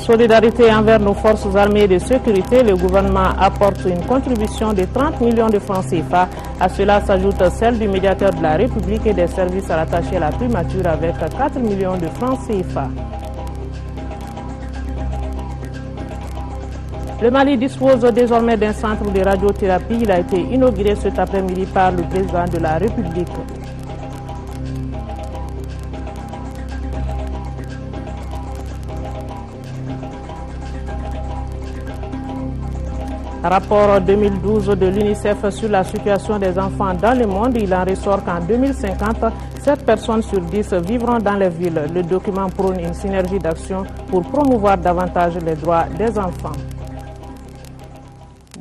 Solidarité envers nos forces armées de sécurité, le gouvernement apporte une contribution de 30 millions de francs CFA. À cela s'ajoute celle du médiateur de la République et des services rattachés à la primature avec 4 millions de francs CFA. Le Mali dispose désormais d'un centre de radiothérapie. Il a été inauguré cet après-midi par le président de la République. Rapport 2012 de l'UNICEF sur la situation des enfants dans le monde, il en ressort qu'en 2050, 7 personnes sur 10 vivront dans les villes. Le document prône une synergie d'action pour promouvoir davantage les droits des enfants.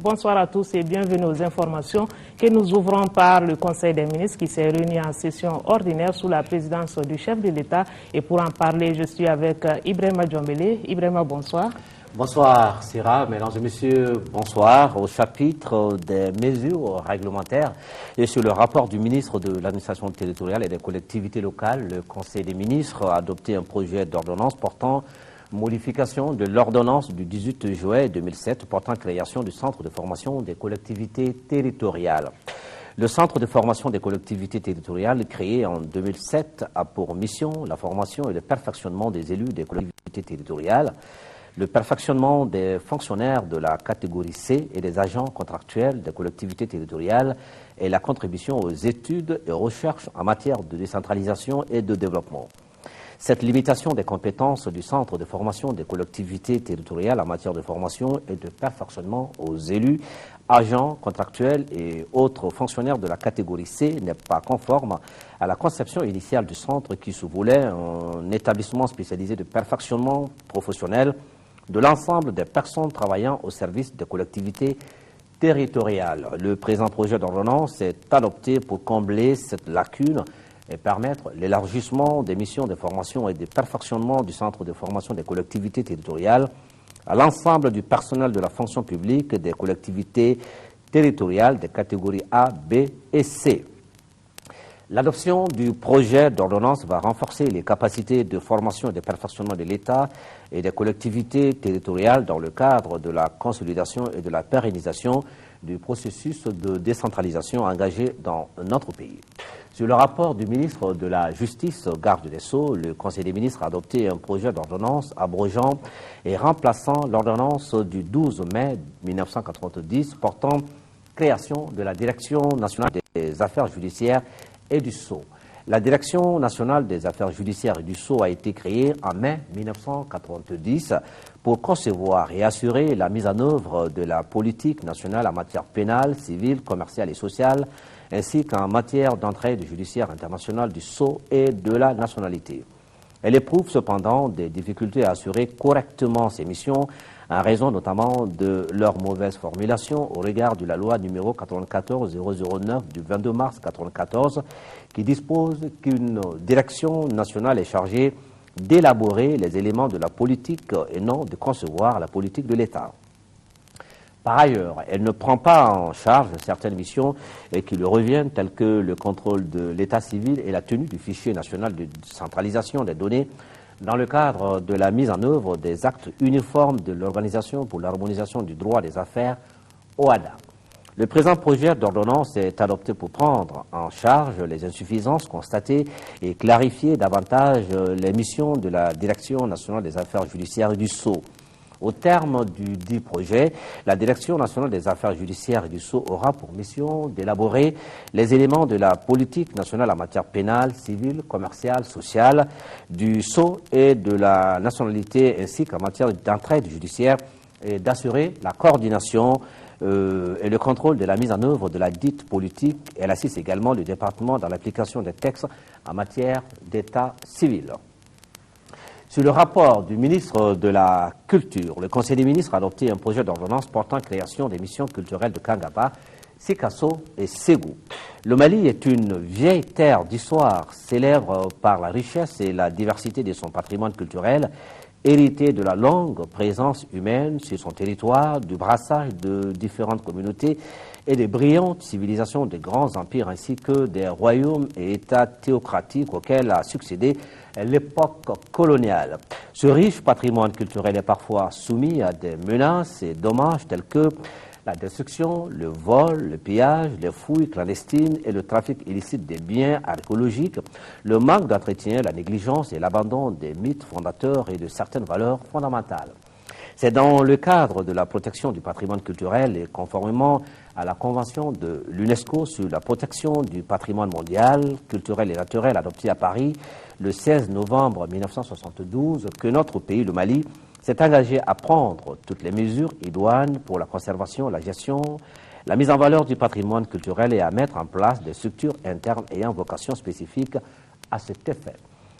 Bonsoir à tous et bienvenue aux informations que nous ouvrons par le Conseil des ministres qui s'est réuni en session ordinaire sous la présidence du chef de l'État. Et pour en parler, je suis avec Ibrahima Djombele. Ibrahima, bonsoir. Bonsoir Sira, mesdames et messieurs, bonsoir. Au chapitre des mesures réglementaires et sur le rapport du ministre de l'administration territoriale et des collectivités locales, le Conseil des ministres a adopté un projet d'ordonnance portant modification de l'ordonnance du 18 juillet 2007 portant création du centre de formation des collectivités territoriales. Le centre de formation des collectivités territoriales créé en 2007 a pour mission la formation et le perfectionnement des élus des collectivités territoriales, le perfectionnement des fonctionnaires de la catégorie C et des agents contractuels des collectivités territoriales et la contribution aux études et recherches en matière de décentralisation et de développement. Cette limitation des compétences du Centre de formation des collectivités territoriales en matière de formation et de perfectionnement aux élus, agents contractuels et autres fonctionnaires de la catégorie C n'est pas conforme à la conception initiale du centre qui se voulait un établissement spécialisé de perfectionnement professionnel de l'ensemble des personnes travaillant au service des collectivités territoriales. Le présent projet d'ordonnance est adopté pour combler cette lacune et permettre l'élargissement des missions de formation et de perfectionnement du centre de formation des collectivités territoriales à l'ensemble du personnel de la fonction publique des collectivités territoriales des catégories A, B et C. L'adoption du projet d'ordonnance va renforcer les capacités de formation et de perfectionnement de l'État et des collectivités territoriales dans le cadre de la consolidation et de la pérennisation du processus de décentralisation engagé dans notre pays. Sur le rapport du ministre de la Justice, garde des Sceaux, le Conseil des ministres a adopté un projet d'ordonnance abrogeant et remplaçant l'ordonnance du 12 mai 1990 portant création de la Direction nationale des affaires judiciaires et du Sceau. La Direction nationale des affaires judiciaires et du Sceau a été créée en mai 1990 pour concevoir et assurer la mise en œuvre de la politique nationale en matière pénale, civile, commerciale et sociale, ainsi qu'en matière d'entraide judiciaire internationale du Sceau et de la nationalité. Elle éprouve cependant des difficultés à assurer correctement ses missions en raison notamment de leur mauvaise formulation au regard de la loi numéro 94-009 du 22 mars 1994 qui dispose qu'une direction nationale est chargée d'élaborer les éléments de la politique et non de concevoir la politique de l'État. Par ailleurs, elle ne prend pas en charge certaines missions qui lui reviennent, telles que le contrôle de l'état civil et la tenue du fichier national de centralisation des données dans le cadre de la mise en œuvre des actes uniformes de l'Organisation pour l'harmonisation du droit des affaires, OHADA. Le présent projet d'ordonnance est adopté pour prendre en charge les insuffisances constatées et clarifier davantage les missions de la Direction nationale des affaires judiciaires et du Sceau. Au terme du dit projet, la Direction nationale des affaires judiciaires et du Sceau aura pour mission d'élaborer les éléments de la politique nationale en matière pénale, civile, commerciale, sociale, du Sceau et de la nationalité, ainsi qu'en matière d'entraide judiciaire, et d'assurer la coordination et le contrôle de la mise en œuvre de la dite politique. Elle assiste également le département dans l'application des textes en matière d'état civil. Sur le rapport du ministre de la Culture, le Conseil des ministres a adopté un projet d'ordonnance portant création des missions culturelles de Kangaba, Sikasso et Ségou. Le Mali est une vieille terre d'histoire, célèbre par la richesse et la diversité de son patrimoine culturel, hérité de la longue présence humaine sur son territoire, du brassage de différentes communautés et des brillantes civilisations des grands empires ainsi que des royaumes et États théocratiques auxquels a succédé l'époque coloniale. Ce riche patrimoine culturel est parfois soumis à des menaces et dommages tels que la destruction, le vol, le pillage, les fouilles clandestines et le trafic illicite des biens archéologiques, le manque d'entretien, la négligence et l'abandon des mythes fondateurs et de certaines valeurs fondamentales. C'est dans le cadre de la protection du patrimoine culturel et conformément à la Convention de l'UNESCO sur la protection du patrimoine mondial, culturel et naturel adoptée à Paris le 16 novembre 1972 que notre pays, le Mali, s'est engagé à prendre toutes les mesures idoines pour la conservation, la gestion, la mise en valeur du patrimoine culturel et à mettre en place des structures internes ayant vocation spécifique à cet effet.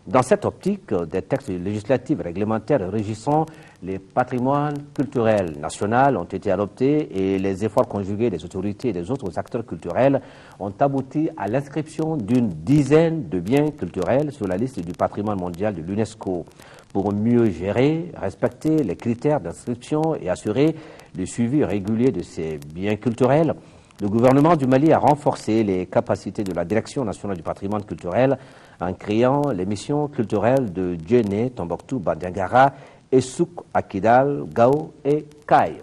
Dans cette optique, des textes législatifs et réglementaires régissant les patrimoines culturels nationaux ont été adoptés et les efforts conjugués des autorités et des autres acteurs culturels ont abouti à l'inscription d'une dizaine de biens culturels sur la liste du patrimoine mondial de l'UNESCO. Pour mieux gérer, respecter les critères d'inscription et assurer le suivi régulier de ces biens culturels, le gouvernement du Mali a renforcé les capacités de la Direction nationale du patrimoine culturel en créant les missions culturelles de Djenné, Tombouctou, Bandiagara, Essouk, Akidal, Gao et Kaye.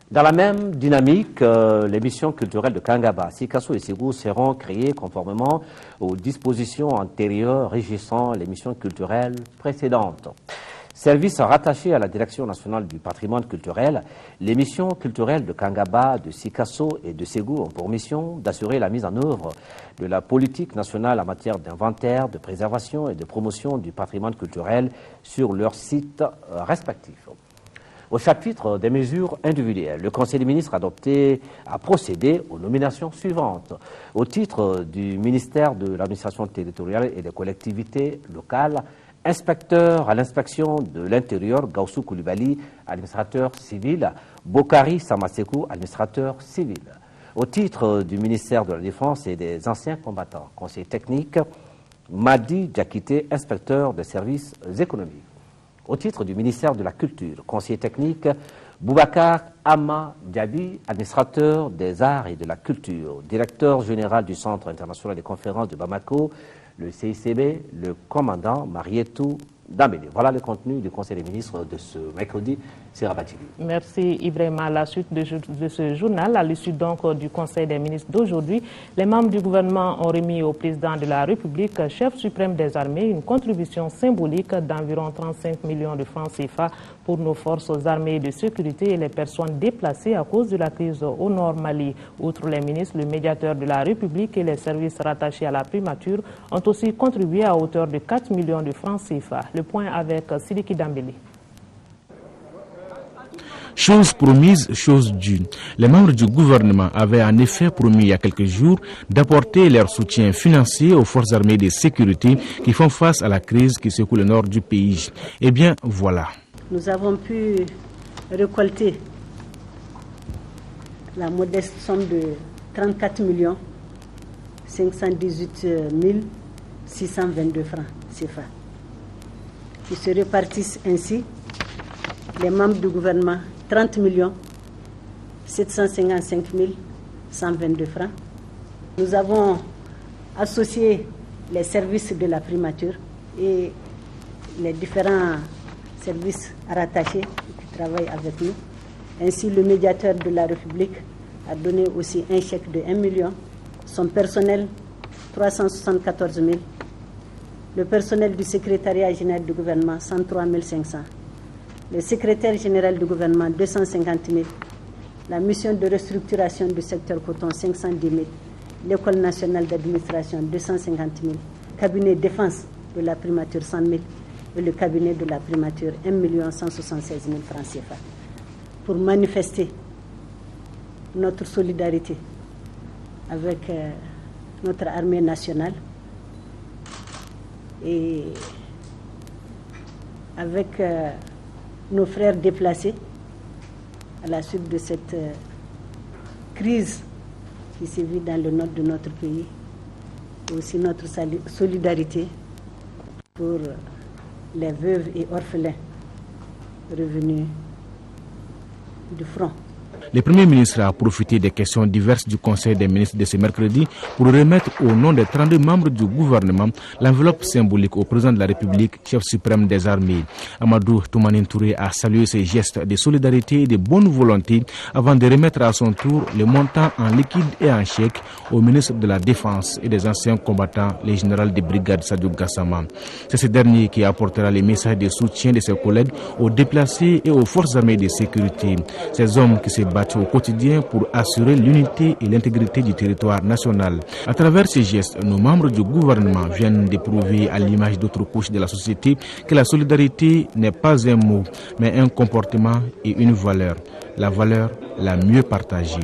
Dans la même dynamique, les missions culturelles de Kangaba, Sikasso et Ségou seront créées conformément aux dispositions antérieures régissant les missions culturelles précédentes. Services rattachés à la Direction nationale du patrimoine culturel, les missions culturelles de Kangaba, de Sikasso et de Ségou ont pour mission d'assurer la mise en œuvre de la politique nationale en matière d'inventaire, de préservation et de promotion du patrimoine culturel sur leurs sites respectifs. Au chapitre des mesures individuelles, le Conseil des ministres a procédé aux nominations suivantes. Au titre du ministère de l'administration territoriale et des collectivités locales, inspecteur à l'inspection de l'intérieur, Gaussou Koulibaly, administrateur civil, Bokari Samasekou, administrateur civil. Au titre du ministère de la Défense et des anciens combattants, conseiller technique, Madi Diakité, inspecteur des services économiques. Au titre du ministère de la Culture, conseiller technique, Boubacar Amma Diaby, administrateur des arts et de la culture, directeur général du Centre international des conférences de Bamako, le CICB, le commandant Marietou Dambélé. Voilà le contenu du Conseil des ministres de ce mercredi. C'est Rabatili. Merci Ibrahima. À la suite de ce journal, à l'issue donc du Conseil des ministres d'aujourd'hui, les membres du gouvernement ont remis au président de la République, chef suprême des armées, une contribution symbolique d'environ 35 millions de francs CFA pour nos forces armées de sécurité et les personnes déplacées à cause de la crise au Nord Mali. Outre les ministres, le médiateur de la République et les services rattachés à la primature ont aussi contribué à hauteur de 4 millions de francs CFA. Le point avec Sidiki Dambélé. Chose promise, chose due. Les membres du gouvernement avaient en effet promis il y a quelques jours d'apporter leur soutien financier aux forces armées de sécurité qui font face à la crise qui secoue le nord du pays. Eh bien, voilà. Nous avons pu récolter la modeste somme de 34 518 622 francs CFA, qui se répartissent ainsi. Les membres du gouvernement, 30 755 122 francs. Nous avons associé les services de la primature et les différents services rattachés qui travaillent avec nous. Ainsi, le médiateur de la République a donné aussi un chèque de 1 million. Son personnel, 374 000. Le personnel du secrétariat général du gouvernement, 103 500. Le secrétaire général du gouvernement, 250 000. La mission de restructuration du secteur coton, 510 000. L'école nationale d'administration, 250 000. Cabinet défense de la primature, 100 000. Et le cabinet de la primature, 1 176 000 francs CFA. Pour manifester notre solidarité avec notre armée nationale et avec nos frères déplacés à la suite de cette crise qui sévit dans le nord de notre pays, et aussi notre solidarité pour les veuves et orphelins revenus du front. Le Premier ministre a profité des questions diverses du Conseil des ministres de ce mercredi pour remettre au nom des 32 membres du gouvernement l'enveloppe symbolique au président de la République, chef suprême des armées. Amadou Toumanine Touré a salué ces gestes de solidarité et de bonne volonté avant de remettre à son tour le montant en liquide et en chèque au ministre de la Défense et des anciens combattants, le général de brigade Sadio Gassama. C'est ce dernier qui apportera les messages de soutien de ses collègues aux déplacés et aux forces armées de sécurité. Ces hommes qui se battent au quotidien pour assurer l'unité et l'intégrité du territoire national. À travers ces gestes, nos membres du gouvernement viennent d'éprouver à l'image d'autres couches de la société que la solidarité n'est pas un mot, mais un comportement et une valeur. La valeur la mieux partagée.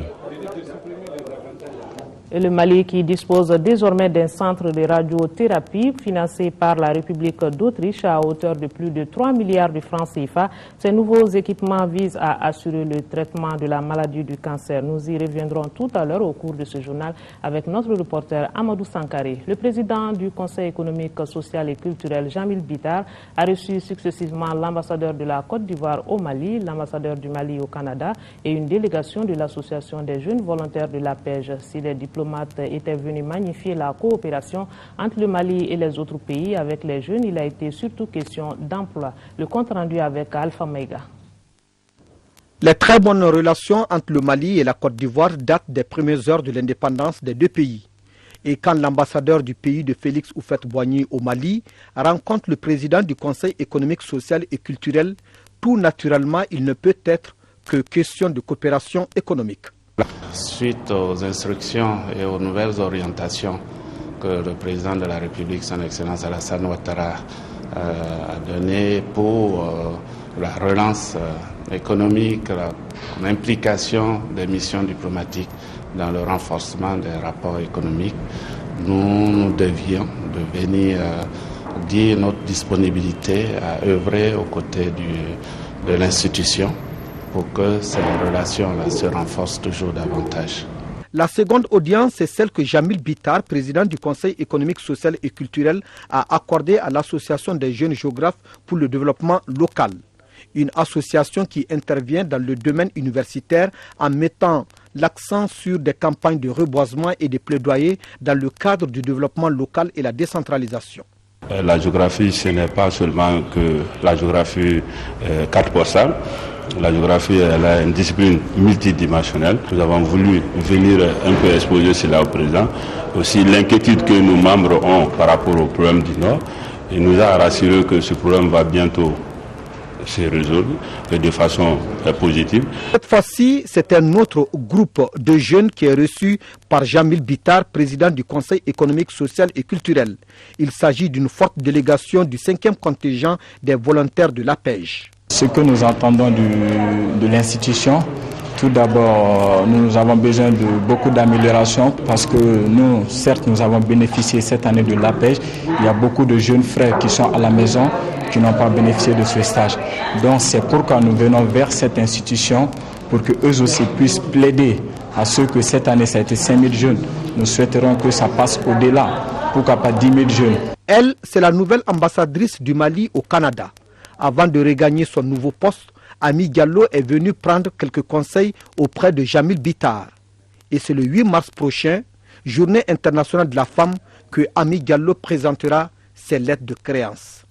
Et le Mali qui dispose désormais d'un centre de radiothérapie financé par la République d'Autriche à hauteur de plus de 3 milliards de francs CFA. Ces nouveaux équipements visent à assurer le traitement de la maladie du cancer. Nous y reviendrons tout à l'heure au cours de ce journal avec notre reporter Amadou Sankaré. Le président du Conseil économique, social et culturel, Jamil Bitar, a reçu successivement l'ambassadeur de la Côte d'Ivoire au Mali, l'ambassadeur du Mali au Canada et une délégation de l'Association des jeunes volontaires de la PEJ. Si les diplomates étaient venus magnifier la coopération entre le Mali et les autres pays. Avec les jeunes, il a été surtout question d'emploi. Le compte rendu avec Alpha Mega. Les très bonnes relations entre le Mali et la Côte d'Ivoire datent des premières heures de l'indépendance des deux pays. Et quand l'ambassadeur du pays de Félix Houphouët-Boigny au Mali rencontre le président du Conseil économique, social et culturel, tout naturellement, il ne peut être que question de coopération économique. Suite aux instructions et aux nouvelles orientations que le président de la République, son Excellence Alassane Ouattara, a données pour la relance économique, l'implication des missions diplomatiques dans le renforcement des rapports économiques, nous devions de venir dire notre disponibilité à œuvrer aux côtés de l'institution pour que ces relations-là se renforcent toujours davantage. La seconde audience est celle que Jamil Bitar, président du Conseil économique, social et culturel, a accordée à l'Association des jeunes géographes pour le développement local. Une association qui intervient dans le domaine universitaire en mettant l'accent sur des campagnes de reboisement et de plaidoyer dans le cadre du développement local et la décentralisation. La géographie, ce n'est pas seulement que la géographie carte postale. La géographie, elle a une discipline multidimensionnelle. Nous avons voulu venir un peu exposer cela au président. Aussi l'inquiétude que nos membres ont par rapport au problème du Nord. Il nous a rassuré que ce problème va bientôt se résoudre de façon positive. Cette fois-ci, c'est un autre groupe de jeunes qui est reçu par Jamil Bitar, président du Conseil économique, social et culturel. Il s'agit d'une forte délégation du 5e contingent des volontaires de la PEJ. Ce que nous entendons de l'institution, tout d'abord, nous avons besoin de beaucoup d'améliorations parce que nous, certes, nous avons bénéficié cette année de l'APEJ. Il y a beaucoup de jeunes frères qui sont à la maison qui n'ont pas bénéficié de ce stage. Donc c'est pourquoi nous venons vers cette institution pour qu'eux aussi puissent plaider à ceux que cette année ça a été 5 000 jeunes. Nous souhaiterons que ça passe au-delà, pourquoi pas 10 000 jeunes. Elle, c'est la nouvelle ambassadrice du Mali au Canada. Avant de regagner son nouveau poste, Ami Diallo est venu prendre quelques conseils auprès de Jamil Bitar. Et c'est le 8 mars prochain, journée internationale de la femme, que Ami Diallo présentera ses lettres de créance.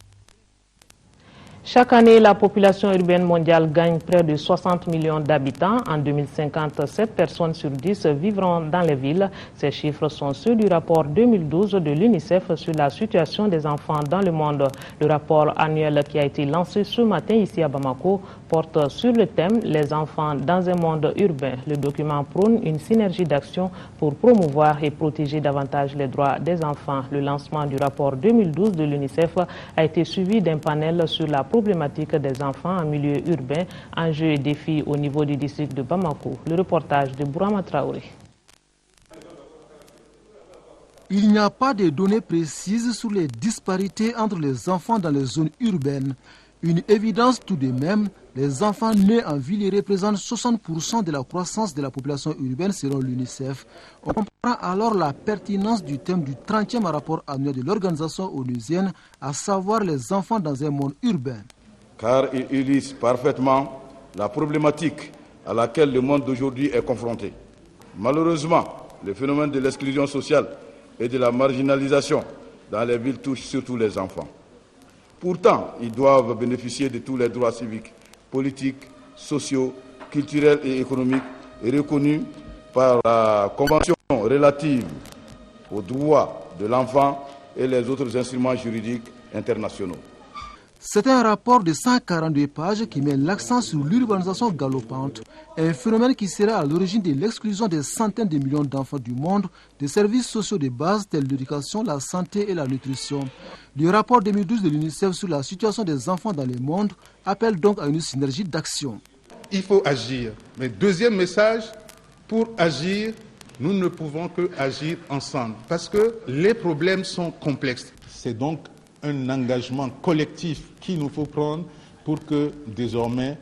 Chaque année, la population urbaine mondiale gagne près de 60 millions d'habitants. En 2050, 7 personnes sur 10 vivront dans les villes. Ces chiffres sont ceux du rapport 2012 de l'UNICEF sur la situation des enfants dans le monde. Le rapport annuel qui a été lancé ce matin ici à Bamako porte sur le thème « Les enfants dans un monde urbain ». Le document prône une synergie d'action pour promouvoir et protéger davantage les droits des enfants. Le lancement du rapport 2012 de l'UNICEF a été suivi d'un panel sur la problématique des enfants en milieu urbain, enjeux et défis au niveau du district de Bamako. Le reportage de Bourama Traoré. Il n'y a pas de données précises sur les disparités entre les enfants dans les zones urbaines. Une évidence tout de même, les enfants nés en ville représentent 60% de la croissance de la population urbaine selon l'UNICEF. On comprend alors la pertinence du thème du 30e rapport annuel de l'organisation onusienne, à savoir les enfants dans un monde urbain. Car il illustre parfaitement la problématique à laquelle le monde d'aujourd'hui est confronté. Malheureusement, le phénomène de l'exclusion sociale et de la marginalisation dans les villes touche surtout les enfants. Pourtant, ils doivent bénéficier de tous les droits civiques, politiques, sociaux, culturels et économiques reconnus par la Convention relative aux droits de l'enfant et les autres instruments juridiques internationaux. C'est un rapport de 142 pages qui met l'accent sur l'urbanisation galopante, un phénomène qui sera à l'origine de l'exclusion des centaines de millions d'enfants du monde des services sociaux de base tels l'éducation, la santé et la nutrition. Le rapport 2012 de l'UNICEF sur la situation des enfants dans le monde appelle donc à une synergie d'action. Il faut agir. Mais deuxième message, pour agir, nous ne pouvons que agir ensemble parce que les problèmes sont complexes. C'est donc un engagement collectif qu'il nous faut prendre pour que désormais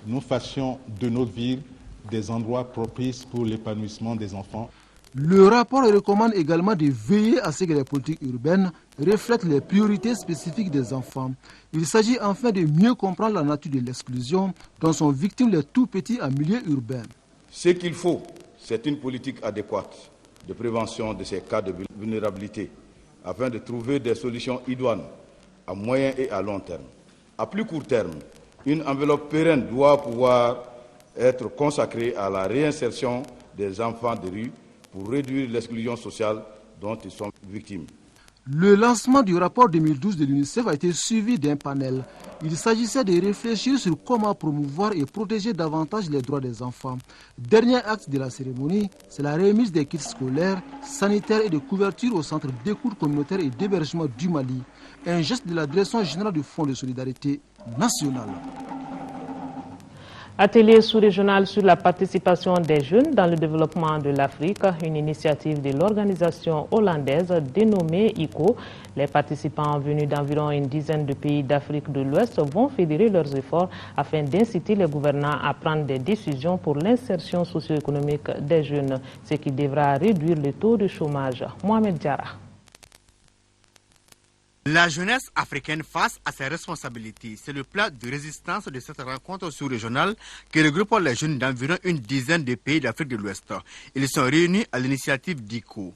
nous fassions de nos villes des endroits propices pour l'épanouissement des enfants. Le rapport recommande également de veiller à ce que les politiques urbaines reflètent les priorités spécifiques des enfants. Il s'agit enfin de mieux comprendre la nature de l'exclusion dont sont victimes les tout-petits en milieu urbain. Ce qu'il faut, c'est une politique adéquate de prévention de ces cas de vulnérabilité afin de trouver des solutions idoines à moyen et à long terme. À plus court terme, une enveloppe pérenne doit pouvoir être consacrée à la réinsertion des enfants de rue pour réduire l'exclusion sociale dont ils sont victimes. Le lancement du rapport 2012 de l'UNICEF a été suivi d'un panel. Il s'agissait de réfléchir sur comment promouvoir et protéger davantage les droits des enfants. Dernier acte de la cérémonie, c'est la remise des kits scolaires, sanitaires et de couverture au centre d'écoute communautaire et d'hébergement du Mali. Un geste de la Direction générale du Fonds de solidarité nationale. Atelier sous-régional sur la participation des jeunes dans le développement de l'Afrique, une initiative de l'organisation hollandaise dénommée ICO. Les participants venus d'environ une dizaine de pays d'Afrique de l'Ouest vont fédérer leurs efforts afin d'inciter les gouvernants à prendre des décisions pour l'insertion socio-économique des jeunes, ce qui devra réduire le taux de chômage. Mohamed Diarra. La jeunesse africaine face à ses responsabilités, c'est le plat de résistance de cette rencontre sous-régionale qui regroupe les jeunes d'environ une dizaine de pays d'Afrique de l'Ouest. Ils sont réunis à l'initiative d'ICO,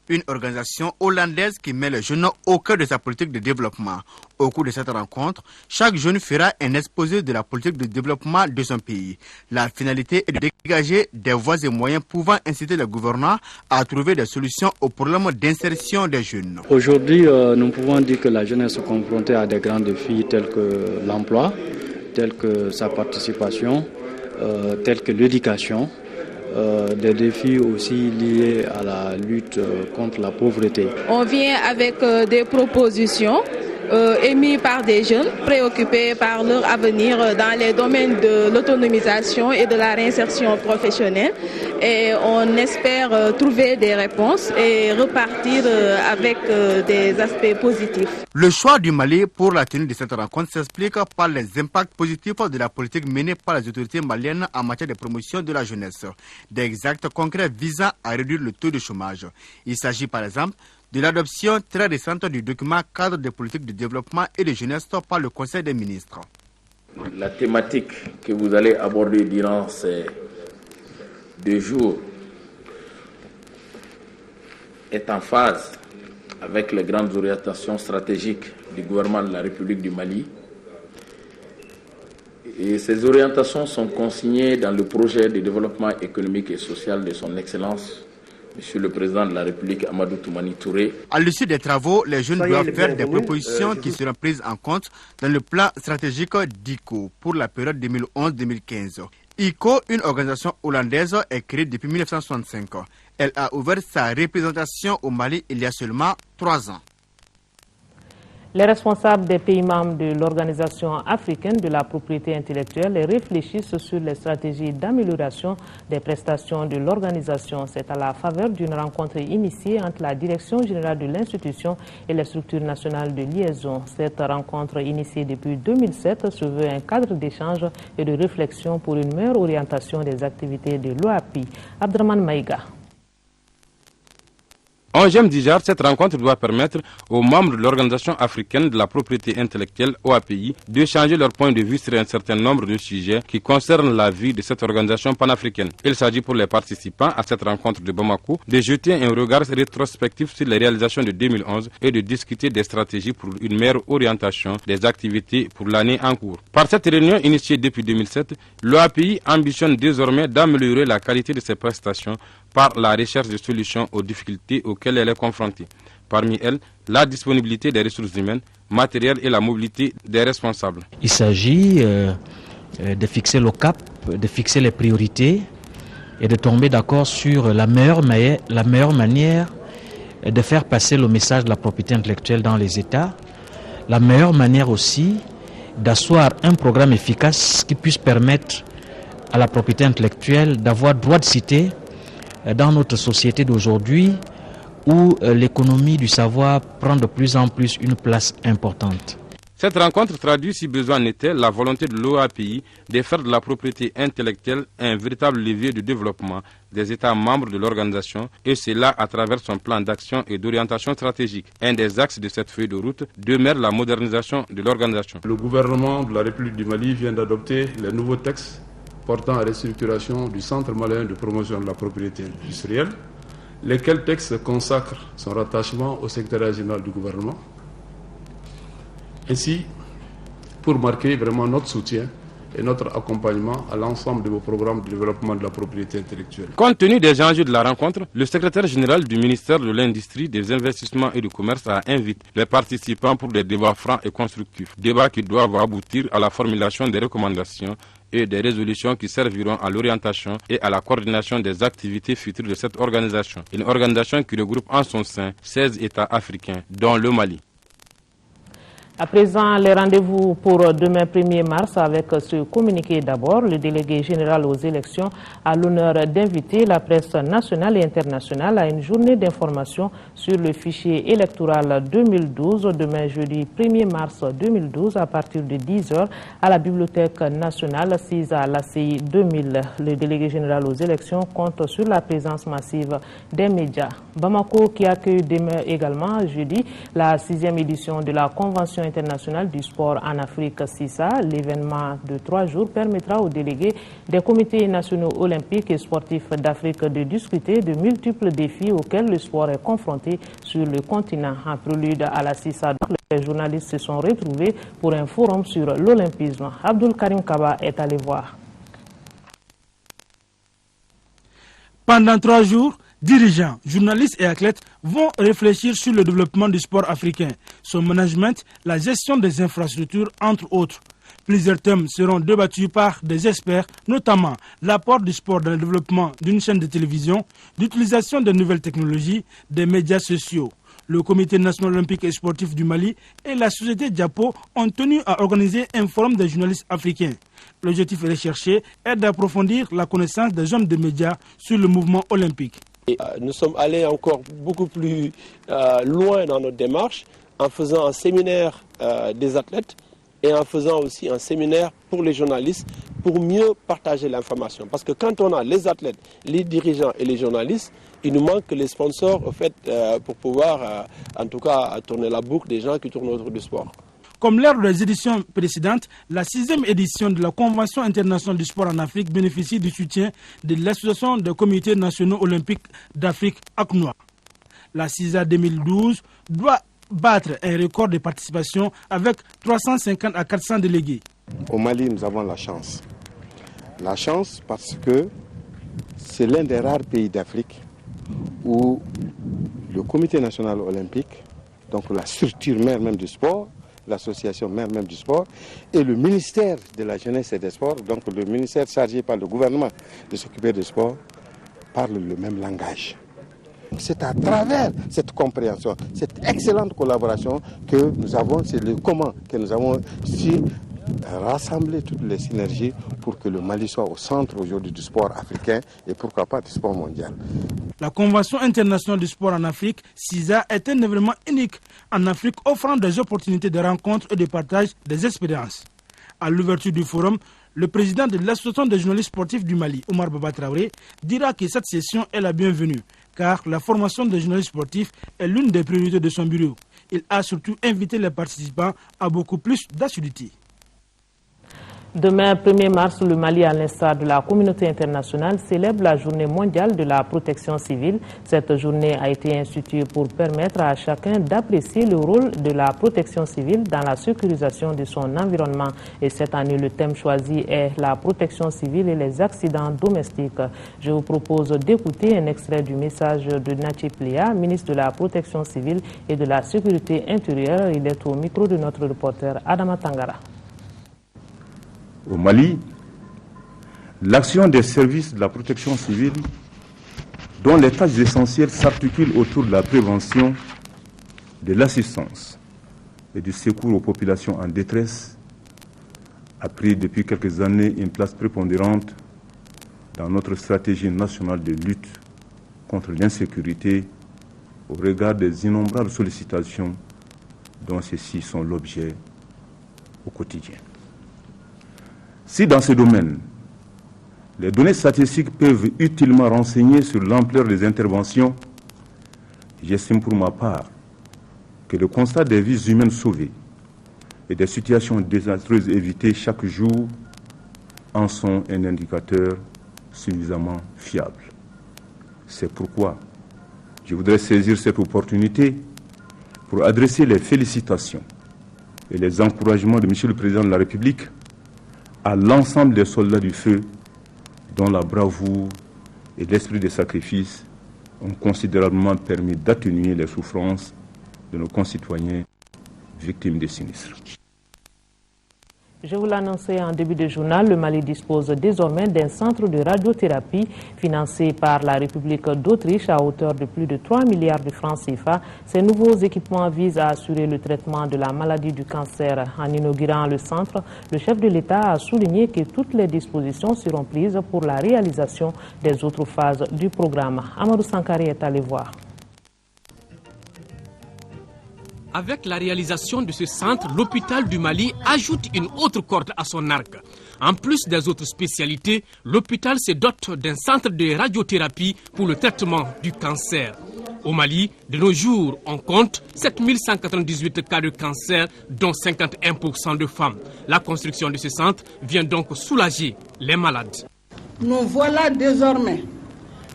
une organisation hollandaise qui met les jeunes au cœur de sa politique de développement. Au cours de cette rencontre, chaque jeune fera un exposé de la politique de développement de son pays. La finalité est de dégager des voies et moyens pouvant inciter les gouvernants à trouver des solutions aux problèmes d'insertion des jeunes. Aujourd'hui, nous pouvons dire que la jeunesse est confrontée à des grands défis tels que l'emploi, tels que sa participation, tels que l'éducation. Des défis aussi liés à la lutte contre la pauvreté. On vient avec des propositions émises par des jeunes préoccupés par leur avenir dans les domaines de l'autonomisation et de la réinsertion professionnelle. Et on espère trouver des réponses et repartir avec des aspects positifs. Le choix du Mali pour la tenue de cette rencontre s'explique par les impacts positifs de la politique menée par les autorités maliennes en matière de promotion de la jeunesse. Des actes concrets visant à réduire le taux de chômage. Il s'agit par exemple de l'adoption très récente du document cadre des politiques de développement et de jeunesse par le Conseil des ministres. La thématique que vous allez aborder durant ces 2 jours est en phase avec les grandes orientations stratégiques du gouvernement de la République du Mali. Et ces orientations sont consignées dans le projet de développement économique et social de son Excellence, Monsieur le Président de la République, Amadou Toumani Touré. À l'issue des travaux, les jeunes doivent faire des propositions qui seront prises en compte dans le plan stratégique d'ICO pour la période 2011-2015. ICO, une organisation hollandaise, est créée depuis 1965. Elle a ouvert sa représentation au Mali il y a seulement 3 ans. Les responsables des pays membres de l'Organisation africaine de la propriété intellectuelle réfléchissent sur les stratégies d'amélioration des prestations de l'organisation. C'est à la faveur d'une rencontre initiée entre la Direction générale de l'institution et les structures nationales de liaison. Cette rencontre initiée depuis 2007 se veut un cadre d'échange et de réflexion pour une meilleure orientation des activités de l'OAPI. Abdraman Maïga. 11e Dijar, cette rencontre doit permettre aux membres de l'Organisation africaine de la propriété intellectuelle, OAPI, de changer leur point de vue sur un certain nombre de sujets qui concernent la vie de cette organisation panafricaine. Il s'agit pour les participants à cette rencontre de Bamako de jeter un regard rétrospectif sur les réalisations de 2011 et de discuter des stratégies pour une meilleure orientation des activités pour l'année en cours. Par cette réunion initiée depuis 2007, l'OAPI ambitionne désormais d'améliorer la qualité de ses prestations par la recherche de solutions aux difficultés auxquelles elle est confrontée. Parmi elles, la disponibilité des ressources humaines, matérielles et la mobilité des responsables. Il s'agit de fixer le cap, de fixer les priorités et de tomber d'accord sur la meilleure manière de faire passer le message de la propriété intellectuelle dans les États, la meilleure manière aussi d'asseoir un programme efficace qui puisse permettre à la propriété intellectuelle d'avoir droit de cité dans notre société d'aujourd'hui où l'économie du savoir prend de plus en plus une place importante. Cette rencontre traduit, si besoin n'était, la volonté de l'OAPI de faire de la propriété intellectuelle un véritable levier de développement des États membres de l'organisation, et cela à travers son plan d'action et d'orientation stratégique. Un des axes de cette feuille de route demeure la modernisation de l'organisation. Le gouvernement de la République du Mali vient d'adopter les nouveaux textes portant à la restructuration du Centre malien de promotion de la propriété industrielle, lesquels textes consacrent son rattachement au secrétariat général du gouvernement. Ainsi, pour marquer vraiment notre soutien et notre accompagnement à l'ensemble de vos programmes de développement de la propriété intellectuelle. Compte tenu des enjeux de la rencontre, le secrétaire général du ministère de l'Industrie, des Investissements et du Commerce a invité les participants pour des débats francs et constructifs. Débats qui doivent aboutir à la formulation des recommandations et des résolutions qui serviront à l'orientation et à la coordination des activités futures de cette organisation. Une organisation qui regroupe en son sein 16 États africains, dont le Mali. À présent, les rendez-vous pour demain 1er mars avec ce communiqué d'abord. Le délégué général aux élections a l'honneur d'inviter la presse nationale et internationale à une journée d'information sur le fichier électoral 2012, demain jeudi 1er mars 2012 à partir de 10h à la Bibliothèque nationale 6 à l'ACI 2000. Le délégué général aux élections compte sur la présence massive des médias. Bamako qui accueille demain également jeudi la 6e édition de la Convention internationale du sport en Afrique CISA. L'événement de 3 jours permettra aux délégués des comités nationaux olympiques et sportifs d'Afrique de discuter de multiples défis auxquels le sport est confronté sur le continent. En prélude à la CISA, les journalistes se sont retrouvés pour un forum sur l'olympisme. Abdul Karim Kaba est allé voir. Pendant 3 jours, dirigeants, journalistes et athlètes vont réfléchir sur le développement du sport africain, son management, la gestion des infrastructures, entre autres. Plusieurs thèmes seront débattus par des experts, notamment l'apport du sport dans le développement d'une chaîne de télévision, l'utilisation de nouvelles technologies, des médias sociaux. Le Comité national olympique et sportif du Mali et la société Diapo ont tenu à organiser un forum des journalistes africains. L'objectif recherché est d'approfondir la connaissance des hommes de médias sur le mouvement olympique. Nous sommes allés encore beaucoup plus loin dans notre démarche en faisant un séminaire des athlètes et en faisant aussi un séminaire pour les journalistes pour mieux partager l'information. Parce que quand on a les athlètes, les dirigeants et les journalistes, il nous manque les sponsors au fait, pour pouvoir en tout cas tourner la boucle des gens qui tournent autour du sport. Comme lors des éditions précédentes, la 6e édition de la Convention internationale du sport en Afrique bénéficie du soutien de l'Association des comités nationaux olympiques d'Afrique, ACNOA. La CISA 2012 doit battre un record de participation avec 350 à 400 délégués. Au Mali, nous avons la chance. La chance parce que c'est l'un des rares pays d'Afrique où le Comité national olympique, donc la structure mère même du sport, l'association mère même du sport, et le ministère de la jeunesse et des sports, donc le ministère chargé par le gouvernement de s'occuper du sport, parlent le même langage. C'est à travers cette compréhension, cette excellente collaboration que nous avons, c'est le comment que nous avons su rassembler toutes les synergies pour que le Mali soit au centre aujourd'hui du sport africain et pourquoi pas du sport mondial. La Convention internationale du sport en Afrique, CISA, est un événement unique en Afrique offrant des opportunités de rencontres et de partage des expériences. À l'ouverture du forum, le président de l'Association des journalistes sportifs du Mali, Omar Baba Traoré, dira que cette session est la bienvenue, car la formation des journalistes sportifs est l'une des priorités de son bureau. Il a surtout invité les participants à beaucoup plus d'assiduité. Demain, 1er mars, le Mali, à l'instar de la communauté internationale, célèbre la journée mondiale de la protection civile. Cette journée a été instituée pour permettre à chacun d'apprécier le rôle de la protection civile dans la sécurisation de son environnement. Et cette année, le thème choisi est la protection civile et les accidents domestiques. Je vous propose d'écouter un extrait du message de Nachi Plia, ministre de la protection civile et de la sécurité intérieure. Il est au micro de notre reporter Adama Tangara. Au Mali, l'action des services de la protection civile, dont les tâches essentielles s'articulent autour de la prévention, de l'assistance et du secours aux populations en détresse, a pris depuis quelques années une place prépondérante dans notre stratégie nationale de lutte contre l'insécurité au regard des innombrables sollicitations dont ceux-ci sont l'objet au quotidien. Si dans ce domaine, les données statistiques peuvent utilement renseigner sur l'ampleur des interventions, j'estime pour ma part que le constat des vies humaines sauvées et des situations désastreuses évitées chaque jour en sont un indicateur suffisamment fiable. C'est pourquoi je voudrais saisir cette opportunité pour adresser les félicitations et les encouragements de M. le Président de la République à l'ensemble des soldats du feu dont la bravoure et l'esprit de sacrifice ont considérablement permis d'atténuer les souffrances de nos concitoyens victimes des sinistres. Je vous l'annonçais en début de journal, le Mali dispose désormais d'un centre de radiothérapie financé par la République d'Autriche à hauteur de plus de 3 milliards de francs CFA. Ces nouveaux équipements visent à assurer le traitement de la maladie du cancer. En inaugurant le centre, le chef de l'État a souligné que toutes les dispositions seront prises pour la réalisation des autres phases du programme. Amadou Sankari est allé voir. Avec la réalisation de ce centre, l'hôpital du Mali ajoute une autre corde à son arc. En plus des autres spécialités, l'hôpital se dote d'un centre de radiothérapie pour le traitement du cancer. Au Mali, de nos jours, on compte 7198 cas de cancer, dont 51% de femmes. La construction de ce centre vient donc soulager les malades. Nous voilà désormais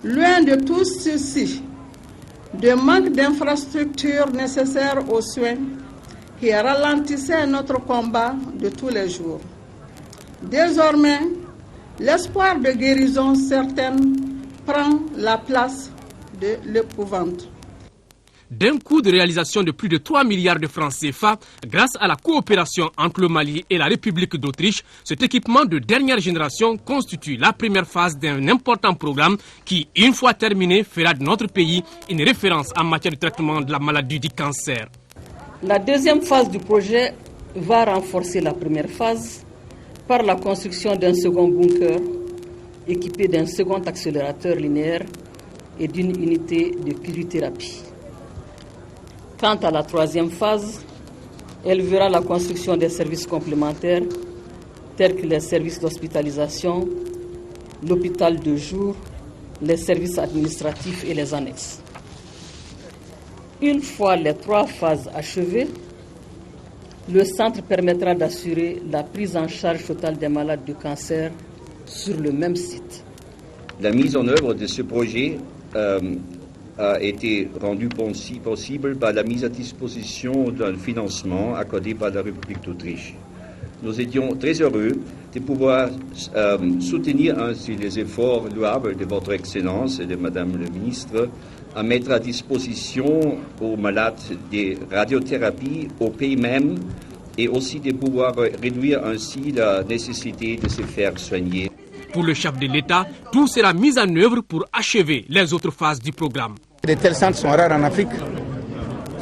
loin de tout ceci, de manque d'infrastructures nécessaires aux soins qui ralentissaient notre combat de tous les jours. Désormais, l'espoir de guérison certaine prend la place de l'épouvante. D'un coût de réalisation de plus de 3 milliards de francs CFA, grâce à la coopération entre le Mali et la République d'Autriche, cet équipement de dernière génération constitue la première phase d'un important programme qui, une fois terminé, fera de notre pays une référence en matière de traitement de la maladie du cancer. La deuxième phase du projet va renforcer la première phase par la construction d'un second bunker équipé d'un second accélérateur linéaire et d'une unité de cryothérapie. Quant à la troisième phase, elle verra la construction des services complémentaires tels que les services d'hospitalisation, l'hôpital de jour, les services administratifs et les annexes. Une fois les trois phases achevées, le centre permettra d'assurer la prise en charge totale des malades de cancer sur le même site. La mise en œuvre de ce projet a été rendue possible par la mise à disposition d'un financement accordé par la République d'Autriche. Nous étions très heureux de pouvoir soutenir ainsi les efforts louables de votre Excellence et de Madame le Ministre à mettre à disposition aux malades des radiothérapies au pays même et aussi de pouvoir réduire ainsi la nécessité de se faire soigner. Pour le chef de l'État, tout sera mis en œuvre pour achever les autres phases du programme. De tels centres sont rares en Afrique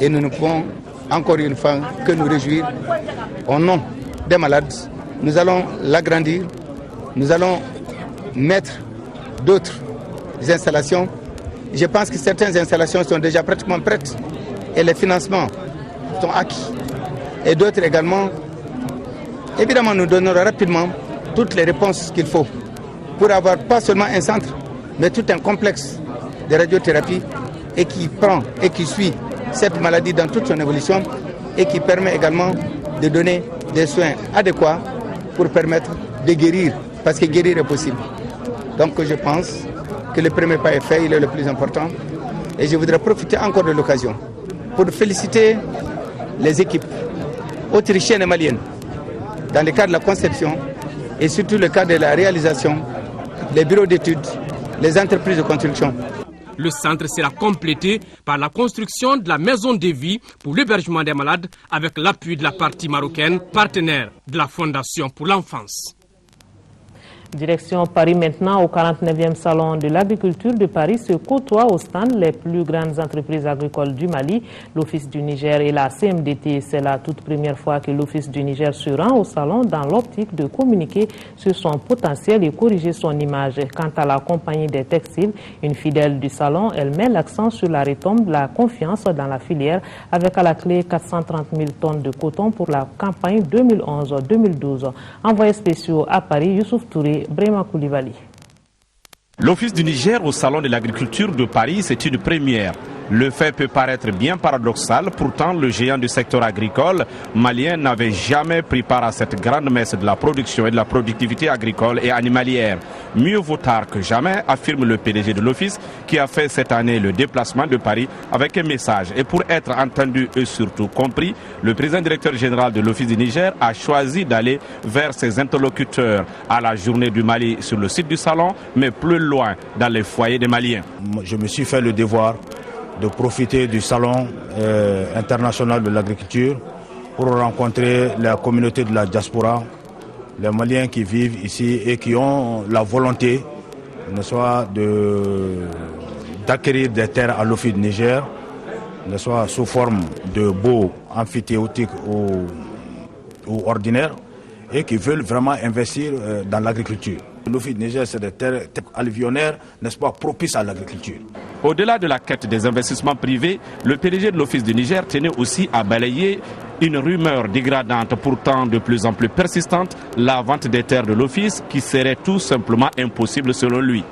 et nous ne pouvons encore une fois que nous réjouir au nom des malades. Nous allons l'agrandir, nous allons mettre d'autres installations. Je pense que certaines installations sont déjà pratiquement prêtes et les financements sont acquis. Et d'autres également. Évidemment, nous donnerons rapidement toutes les réponses qu'il faut pour avoir pas seulement un centre, mais tout un complexe de radiothérapie et qui prend et qui suit cette maladie dans toute son évolution et qui permet également de donner des soins adéquats pour permettre de guérir, parce que guérir est possible. Donc je pense que le premier pas est fait, il est le plus important. Et je voudrais profiter encore de l'occasion pour féliciter les équipes autrichiennes et maliennes dans le cadre de la conception et surtout le cadre de la réalisation, les bureaux d'études, les entreprises de construction. Le centre sera complété par la construction de la maison de vie pour l'hébergement des malades avec l'appui de la partie marocaine, partenaire de la Fondation pour l'enfance. Direction Paris maintenant, au 49e Salon de l'agriculture de Paris se côtoient au stand les plus grandes entreprises agricoles du Mali, l'Office du Niger et la CMDT. C'est la toute première fois que l'Office du Niger se rend au salon dans l'optique de communiquer sur son potentiel et corriger son image. Quant à la compagnie des textiles, une fidèle du salon, elle met l'accent sur la retombe de la confiance dans la filière avec à la clé 430 000 tonnes de coton pour la campagne 2011-2012. Envoyé spéciaux à Paris, Youssouf Touré, Brema Koulibaly. L'Office du Niger au Salon de l'agriculture de Paris, c'est une première. Le fait peut paraître bien paradoxal, pourtant le géant du secteur agricole malien n'avait jamais pris part à cette grande messe de la production et de la productivité agricole et animalière. Mieux vaut tard que jamais, affirme le PDG de l'Office qui a fait cette année le déplacement de Paris avec un message. Et pour être entendu et surtout compris, le président directeur général de l'Office du Niger a choisi d'aller vers ses interlocuteurs à la journée du Mali sur le site du salon, mais plus loin dans les foyers des Maliens. Je me suis fait le devoir de profiter du salon international de l'agriculture pour rencontrer la communauté de la diaspora, les Maliens qui vivent ici et qui ont la volonté, ne soit d'acquérir des terres à l'Office du Niger, ne soit sous forme de baux amphithéotiques ou ordinaires, et qui veulent vraiment investir dans l'agriculture. L'Office du Niger, c'est des terres alluvionnaires, n'est-ce pas, propices à l'agriculture. Au-delà de la quête des investissements privés, le PDG de l'Office du Niger tenait aussi à balayer une rumeur dégradante, pourtant de plus en plus persistante, la vente des terres de l'Office qui serait tout simplement impossible selon lui.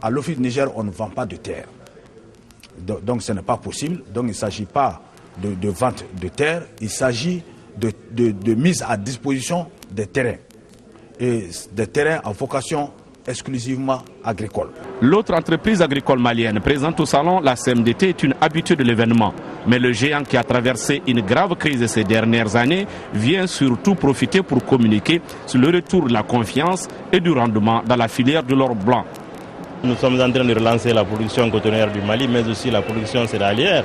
À l'Office du Niger, on ne vend pas de terres. Donc ce n'est pas possible. Donc il ne s'agit pas de vente de terres, il s'agit de mise à disposition des terrains. Et des terrains à vocation exclusivement agricole. L'autre entreprise agricole malienne présente au salon, la CMDT, est une habituée de l'événement. Mais le géant qui a traversé une grave crise ces dernières années vient surtout profiter pour communiquer sur le retour de la confiance et du rendement dans la filière de l'or blanc. Nous sommes en train de relancer la production cotonnière du Mali, mais aussi la production céréalière.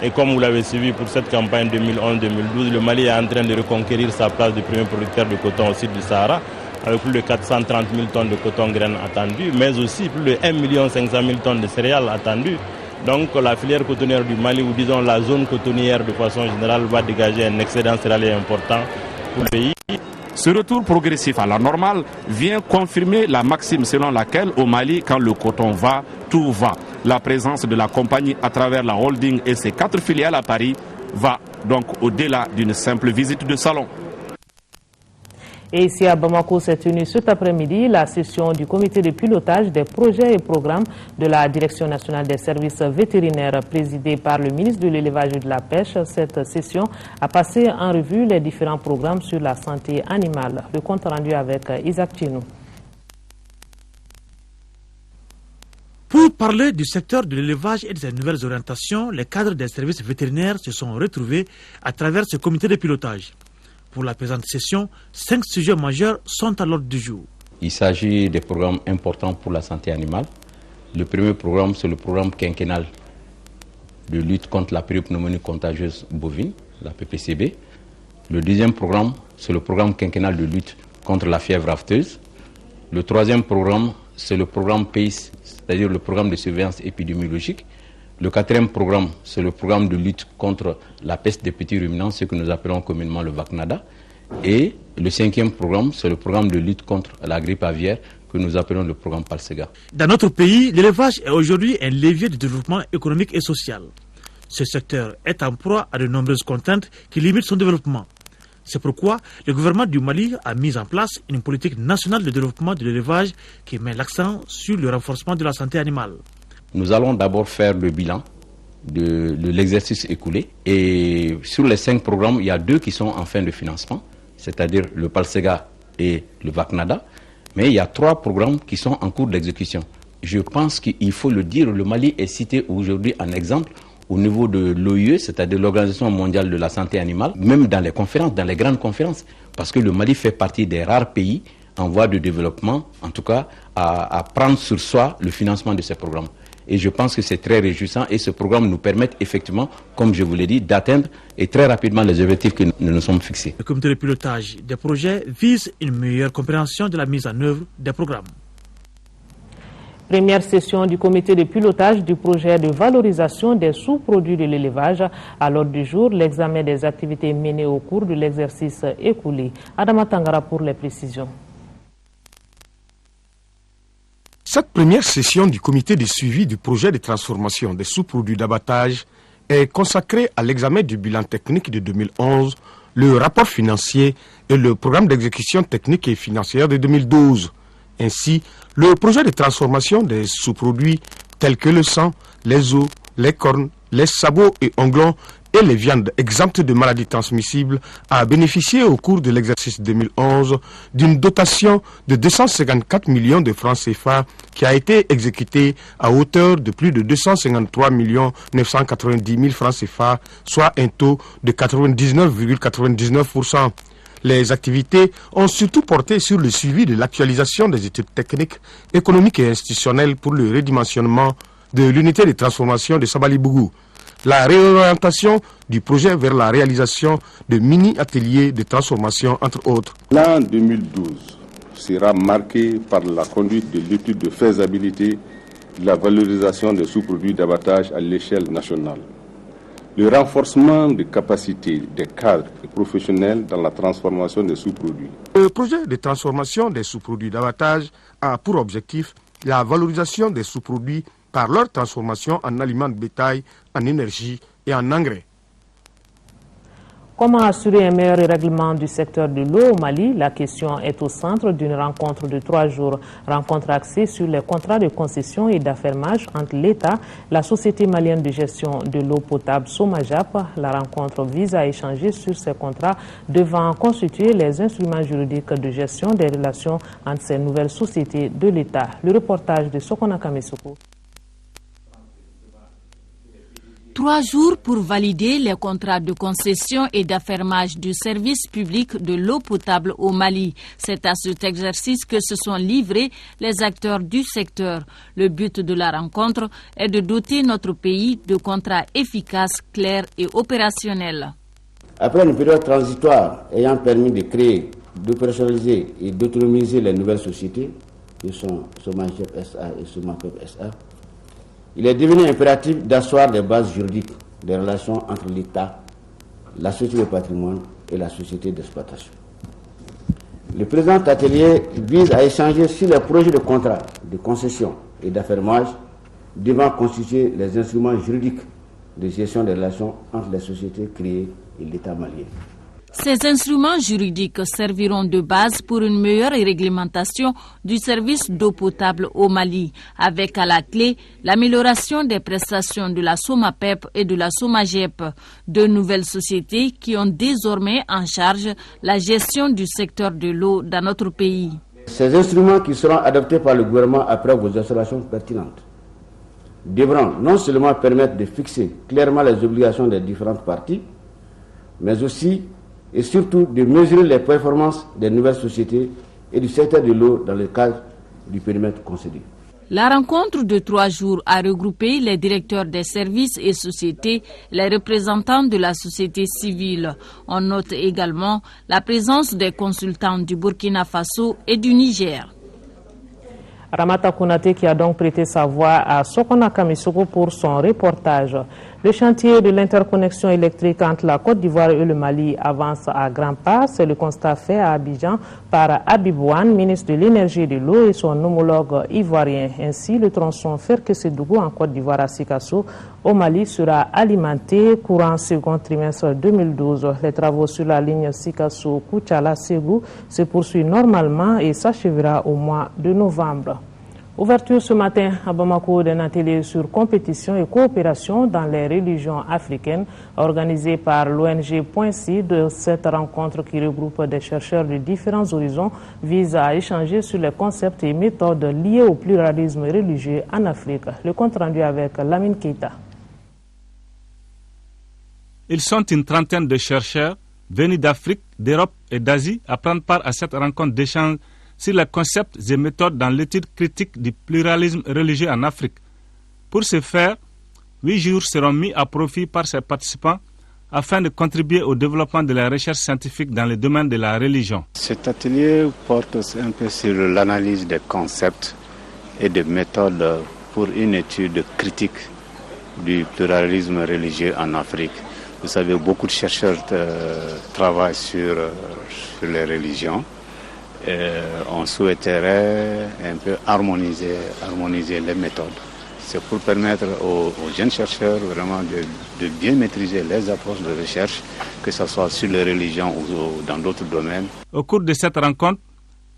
Et comme vous l'avez suivi pour cette campagne 2011-2012, le Mali est en train de reconquérir sa place de premier producteur de coton au sud du Sahara, avec plus de 430 000 tonnes de coton graines attendues, mais aussi plus de 1 500 000 tonnes de céréales attendues. Donc la filière cotonnière du Mali, ou disons la zone cotonnière de façon générale, va dégager un excédent céréalier important pour le pays. Ce retour progressif à la normale vient confirmer la maxime selon laquelle au Mali, quand le coton va, tout va. La présence de la compagnie à travers la holding et ses 4 filiales à Paris va donc au-delà d'une simple visite de salon. Et ici à Bamako s'est tenue cet après-midi la session du comité de pilotage des projets et programmes de la Direction nationale des services vétérinaires présidée par le ministre de l'élevage et de la pêche. Cette session a passé en revue les différents programmes sur la santé animale. Le compte rendu avec Isaac Tchinou. Pour parler du secteur de l'élevage et de ses nouvelles orientations, les cadres des services vétérinaires se sont retrouvés à travers ce comité de pilotage. Pour la présente session, 5 sujets majeurs sont à l'ordre du jour. Il s'agit des programmes importants pour la santé animale. Le premier programme, c'est le programme quinquennal de lutte contre la périopneumonie contagieuse bovine, la PPCB. Le deuxième programme, c'est le programme quinquennal de lutte contre la fièvre afteuse. Le troisième programme, c'est le programme PACE, c'est-à-dire le programme de surveillance épidémiologique. Le quatrième programme, c'est le programme de lutte contre la peste des petits ruminants, ce que nous appelons communément le VACNADA. Et le cinquième programme, c'est le programme de lutte contre la grippe aviaire, que nous appelons le programme PALSEGA. Dans notre pays, l'élevage est aujourd'hui un levier de développement économique et social. Ce secteur est en proie à de nombreuses contraintes qui limitent son développement. C'est pourquoi le gouvernement du Mali a mis en place une politique nationale de développement de l'élevage qui met l'accent sur le renforcement de la santé animale. nous allons d'abord faire le bilan de l'exercice écoulé. Et sur les 5 programmes, il y a 2 qui sont en fin de financement, c'est-à-dire le PALSEGA et le VACNADA. Mais il y a 3 programmes qui sont en cours d'exécution. Je pense qu'il faut le dire, le Mali est cité aujourd'hui en exemple au niveau de l'OIE, c'est-à-dire l'Organisation mondiale de la santé animale, même dans les conférences, dans les grandes conférences, parce que le Mali fait partie des rares pays en voie de développement, en tout cas, à prendre sur soi le financement de ces programmes. Et je pense que c'est très réjouissant et ce programme nous permet effectivement, comme je vous l'ai dit, d'atteindre et très rapidement les objectifs que nous nous sommes fixés. Le comité de pilotage des projets vise une meilleure compréhension de la mise en œuvre des programmes. Première session du comité de pilotage du projet de valorisation des sous-produits de l'élevage. À l'ordre du jour, l'examen des activités menées au cours de l'exercice écoulé. Adama Tangara pour les précisions. Cette première session du comité de suivi du projet de transformation des sous-produits d'abattage est consacrée à l'examen du bilan technique de 2011, le rapport financier et le programme d'exécution technique et financière de 2012. Ainsi, le projet de transformation des sous-produits tels que le sang, les os, les cornes, les sabots et onglons et les viandes exemptes de maladies transmissibles a bénéficié au cours de l'exercice 2011 d'une dotation de 254 millions de francs CFA qui a été exécutée à hauteur de plus de 253 990 000 francs CFA, soit un taux de 99,99%. Les activités ont surtout porté sur le suivi de l'actualisation des études techniques, économiques et institutionnelles pour le redimensionnement de l'unité de transformation de Sabali-Bougou, la réorientation du projet vers la réalisation de mini-ateliers de transformation, entre autres. L'an 2012 sera marqué par la conduite de l'étude de faisabilité de la valorisation des sous-produits d'abattage à l'échelle nationale. Le renforcement des capacités des cadres et professionnels dans la transformation des sous-produits. Le projet de transformation des sous-produits d'abattage a pour objectif la valorisation des sous-produits par leur transformation en aliments de bétail, en énergie et en engrais. Comment assurer un meilleur règlement du secteur de l'eau au Mali? La question est au centre d'une rencontre de 3 jours. Rencontre axée sur les contrats de concession et d'affermage entre l'État, la Société malienne de gestion de l'eau potable SOMAJAP. La rencontre vise à échanger sur ces contrats devant constituer les instruments juridiques de gestion des relations entre ces nouvelles sociétés de l'État. Le reportage de Sokona Kamesoko. 3 jours pour valider les contrats de concession et d'affermage du service public de l'eau potable au Mali. C'est à cet exercice que se sont livrés les acteurs du secteur. Le but de la rencontre est de doter notre pays de contrats efficaces, clairs et opérationnels. Après une période transitoire ayant permis de créer, d'opérationnaliser et d'autonomiser les nouvelles sociétés, qui sont SOMAJEP SA et SOMAPEP SA, il est devenu impératif d'asseoir des bases juridiques des relations entre l'État, la société de patrimoine et la société d'exploitation. Le présent atelier vise à échanger sur les projets de contrat, de concession et d'affermage devant constituer les instruments juridiques de gestion des relations entre les sociétés créées et l'État malien. Ces instruments juridiques serviront de base pour une meilleure réglementation du service d'eau potable au Mali, avec à la clé l'amélioration des prestations de la SOMAPEP et de la SOMAJEP, 2 nouvelles sociétés qui ont désormais en charge la gestion du secteur de l'eau dans notre pays. Ces instruments qui seront adoptés par le gouvernement après vos observations pertinentes devront non seulement permettre de fixer clairement les obligations des différentes parties, mais aussi et surtout de mesurer les performances des nouvelles sociétés et du secteur de l'eau dans le cadre du périmètre concédé. La rencontre de 3 jours a regroupé les directeurs des services et sociétés, les représentants de la société civile. On note également la présence des consultants du Burkina Faso et du Niger. Ramata Konaté qui a donc prêté sa voix à Sokona Kamesoko pour son reportage. Le chantier de l'interconnexion électrique entre la Côte d'Ivoire et le Mali avance à grands pas. C'est le constat fait à Abidjan par Abibouane, ministre de l'Énergie et de l'Eau, et son homologue ivoirien. Ainsi, le tronçon Ferke-Sédougou en Côte d'Ivoire à Sikasso au Mali sera alimenté courant second trimestre 2012. Les travaux sur la ligne Sikasso-Koutiala-Ségou se poursuivent normalement et s'achèvera au mois de novembre. Ouverture ce matin à Bamako d'un atelier sur compétition et coopération dans les religions africaines organisé par l'ONG Point Sud. Cette rencontre qui regroupe des chercheurs de différents horizons vise à échanger sur les concepts et méthodes liés au pluralisme religieux en Afrique. Le compte rendu avec Lamine Keita. Ils sont une trentaine de chercheurs venus d'Afrique, d'Europe et d'Asie à prendre part à cette rencontre d'échange sur les concepts et méthodes dans l'étude critique du pluralisme religieux en Afrique. Pour ce faire, 8 jours seront mis à profit par ces participants afin de contribuer au développement de la recherche scientifique dans le domaine de la religion. Cet atelier porte un peu sur l'analyse des concepts et des méthodes pour une étude critique du pluralisme religieux en Afrique. Vous savez, beaucoup de chercheurs travaillent sur les religions. On souhaiterait un peu harmoniser les méthodes. C'est pour permettre aux jeunes chercheurs vraiment de bien maîtriser les approches de recherche, que ce soit sur les religions ou dans d'autres domaines. Au cours de cette rencontre,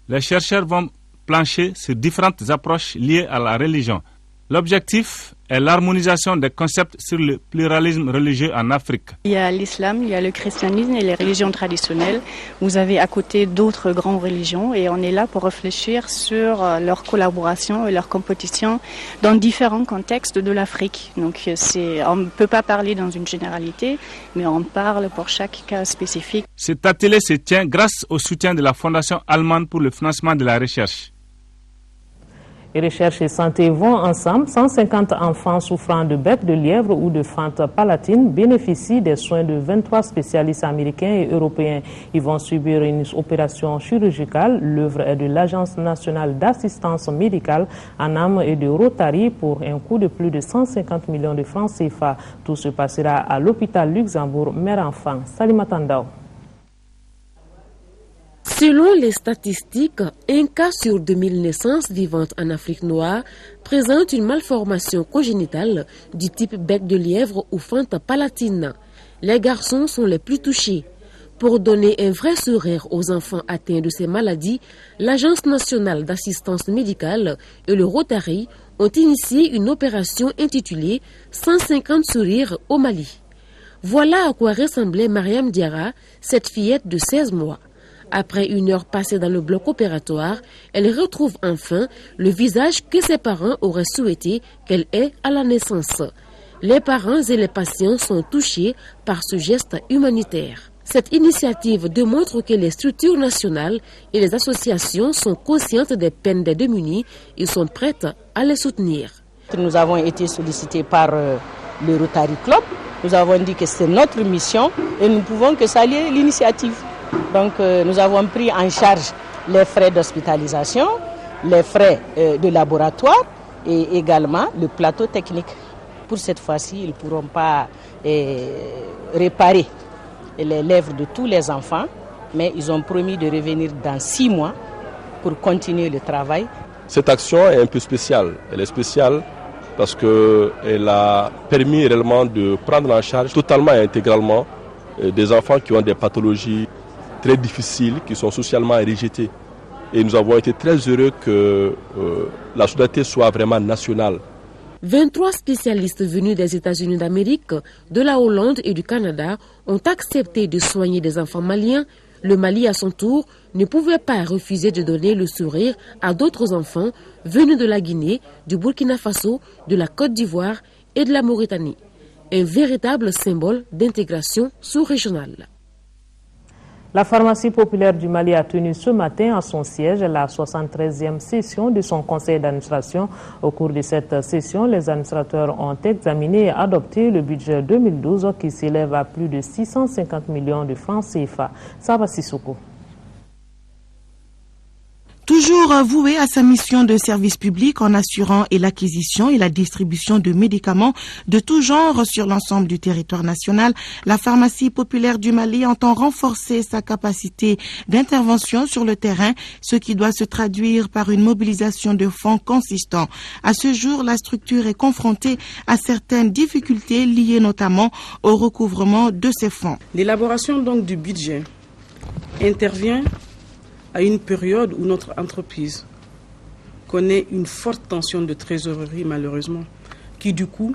les chercheurs vont plancher sur différentes approches liées à la religion. L'objectif est l'harmonisation des concepts sur le pluralisme religieux en Afrique. Il y a l'islam, il y a le christianisme et les religions traditionnelles. Vous avez à côté d'autres grandes religions et on est là pour réfléchir sur leur collaboration et leur compétition dans différents contextes de l'Afrique. Donc on ne peut pas parler dans une généralité, mais on parle pour chaque cas spécifique. Cet atelier se tient grâce au soutien de la Fondation allemande pour le financement de la recherche. Et recherche et santé vont ensemble. 150 enfants souffrant de bec de lièvre ou de fente palatine bénéficient des soins de 23 spécialistes américains et européens. Ils vont subir une opération chirurgicale. L'œuvre est de l'Agence nationale d'assistance médicale en âme et de Rotary pour un coût de plus de 150 millions de francs CFA. Tout se passera à l'hôpital Luxembourg Mère-Enfant. Salima Tandao. Selon les statistiques, un cas sur 2000 naissances vivantes en Afrique noire présente une malformation congénitale du type bec de lièvre ou fente palatine. Les garçons sont les plus touchés. Pour donner un vrai sourire aux enfants atteints de ces maladies, l'Agence nationale d'assistance médicale et le Rotary ont initié une opération intitulée 150 sourires au Mali. Voilà à quoi ressemblait Mariam Diarra, cette fillette de 16 mois. Après une heure passée dans le bloc opératoire, elle retrouve enfin le visage que ses parents auraient souhaité qu'elle ait à la naissance. Les parents et les patients sont touchés par ce geste humanitaire. Cette initiative démontre que les structures nationales et les associations sont conscientes des peines des démunis et sont prêtes à les soutenir. Nous avons été sollicités par le Rotary Club. Nous avons dit que c'est notre mission et nous pouvons que saluer l'initiative. Donc nous avons pris en charge les frais d'hospitalisation, les frais de laboratoire et également le plateau technique. Pour cette fois-ci, ils ne pourront pas réparer les lèvres de tous les enfants, mais ils ont promis de revenir dans 6 mois pour continuer le travail. Cette action est un peu spéciale. Elle est spéciale parce qu'elle a permis réellement de prendre en charge totalement et intégralement des enfants qui ont des pathologies très difficiles, qui sont socialement rejetés. Et nous avons été très heureux que la solidarité soit vraiment nationale. 23 spécialistes venus des États-Unis d'Amérique, de la Hollande et du Canada ont accepté de soigner des enfants maliens. Le Mali, à son tour, ne pouvait pas refuser de donner le sourire à d'autres enfants venus de la Guinée, du Burkina Faso, de la Côte d'Ivoire et de la Mauritanie. Un véritable symbole d'intégration sous-régionale. La pharmacie populaire du Mali a tenu ce matin à son siège la 73e session de son conseil d'administration. Au cours de cette session, les administrateurs ont examiné et adopté le budget 2012 qui s'élève à plus de 650 millions de francs CFA. Saba Sissoko. Toujours voué à sa mission de service public en assurant l'acquisition et la distribution de médicaments de tout genre sur l'ensemble du territoire national, la pharmacie populaire du Mali entend renforcer sa capacité d'intervention sur le terrain, ce qui doit se traduire par une mobilisation de fonds consistants. À ce jour, la structure est confrontée à certaines difficultés liées notamment au recouvrement de ces fonds. L'élaboration donc du budget intervient à une période où notre entreprise connaît une forte tension de trésorerie malheureusement, qui du coup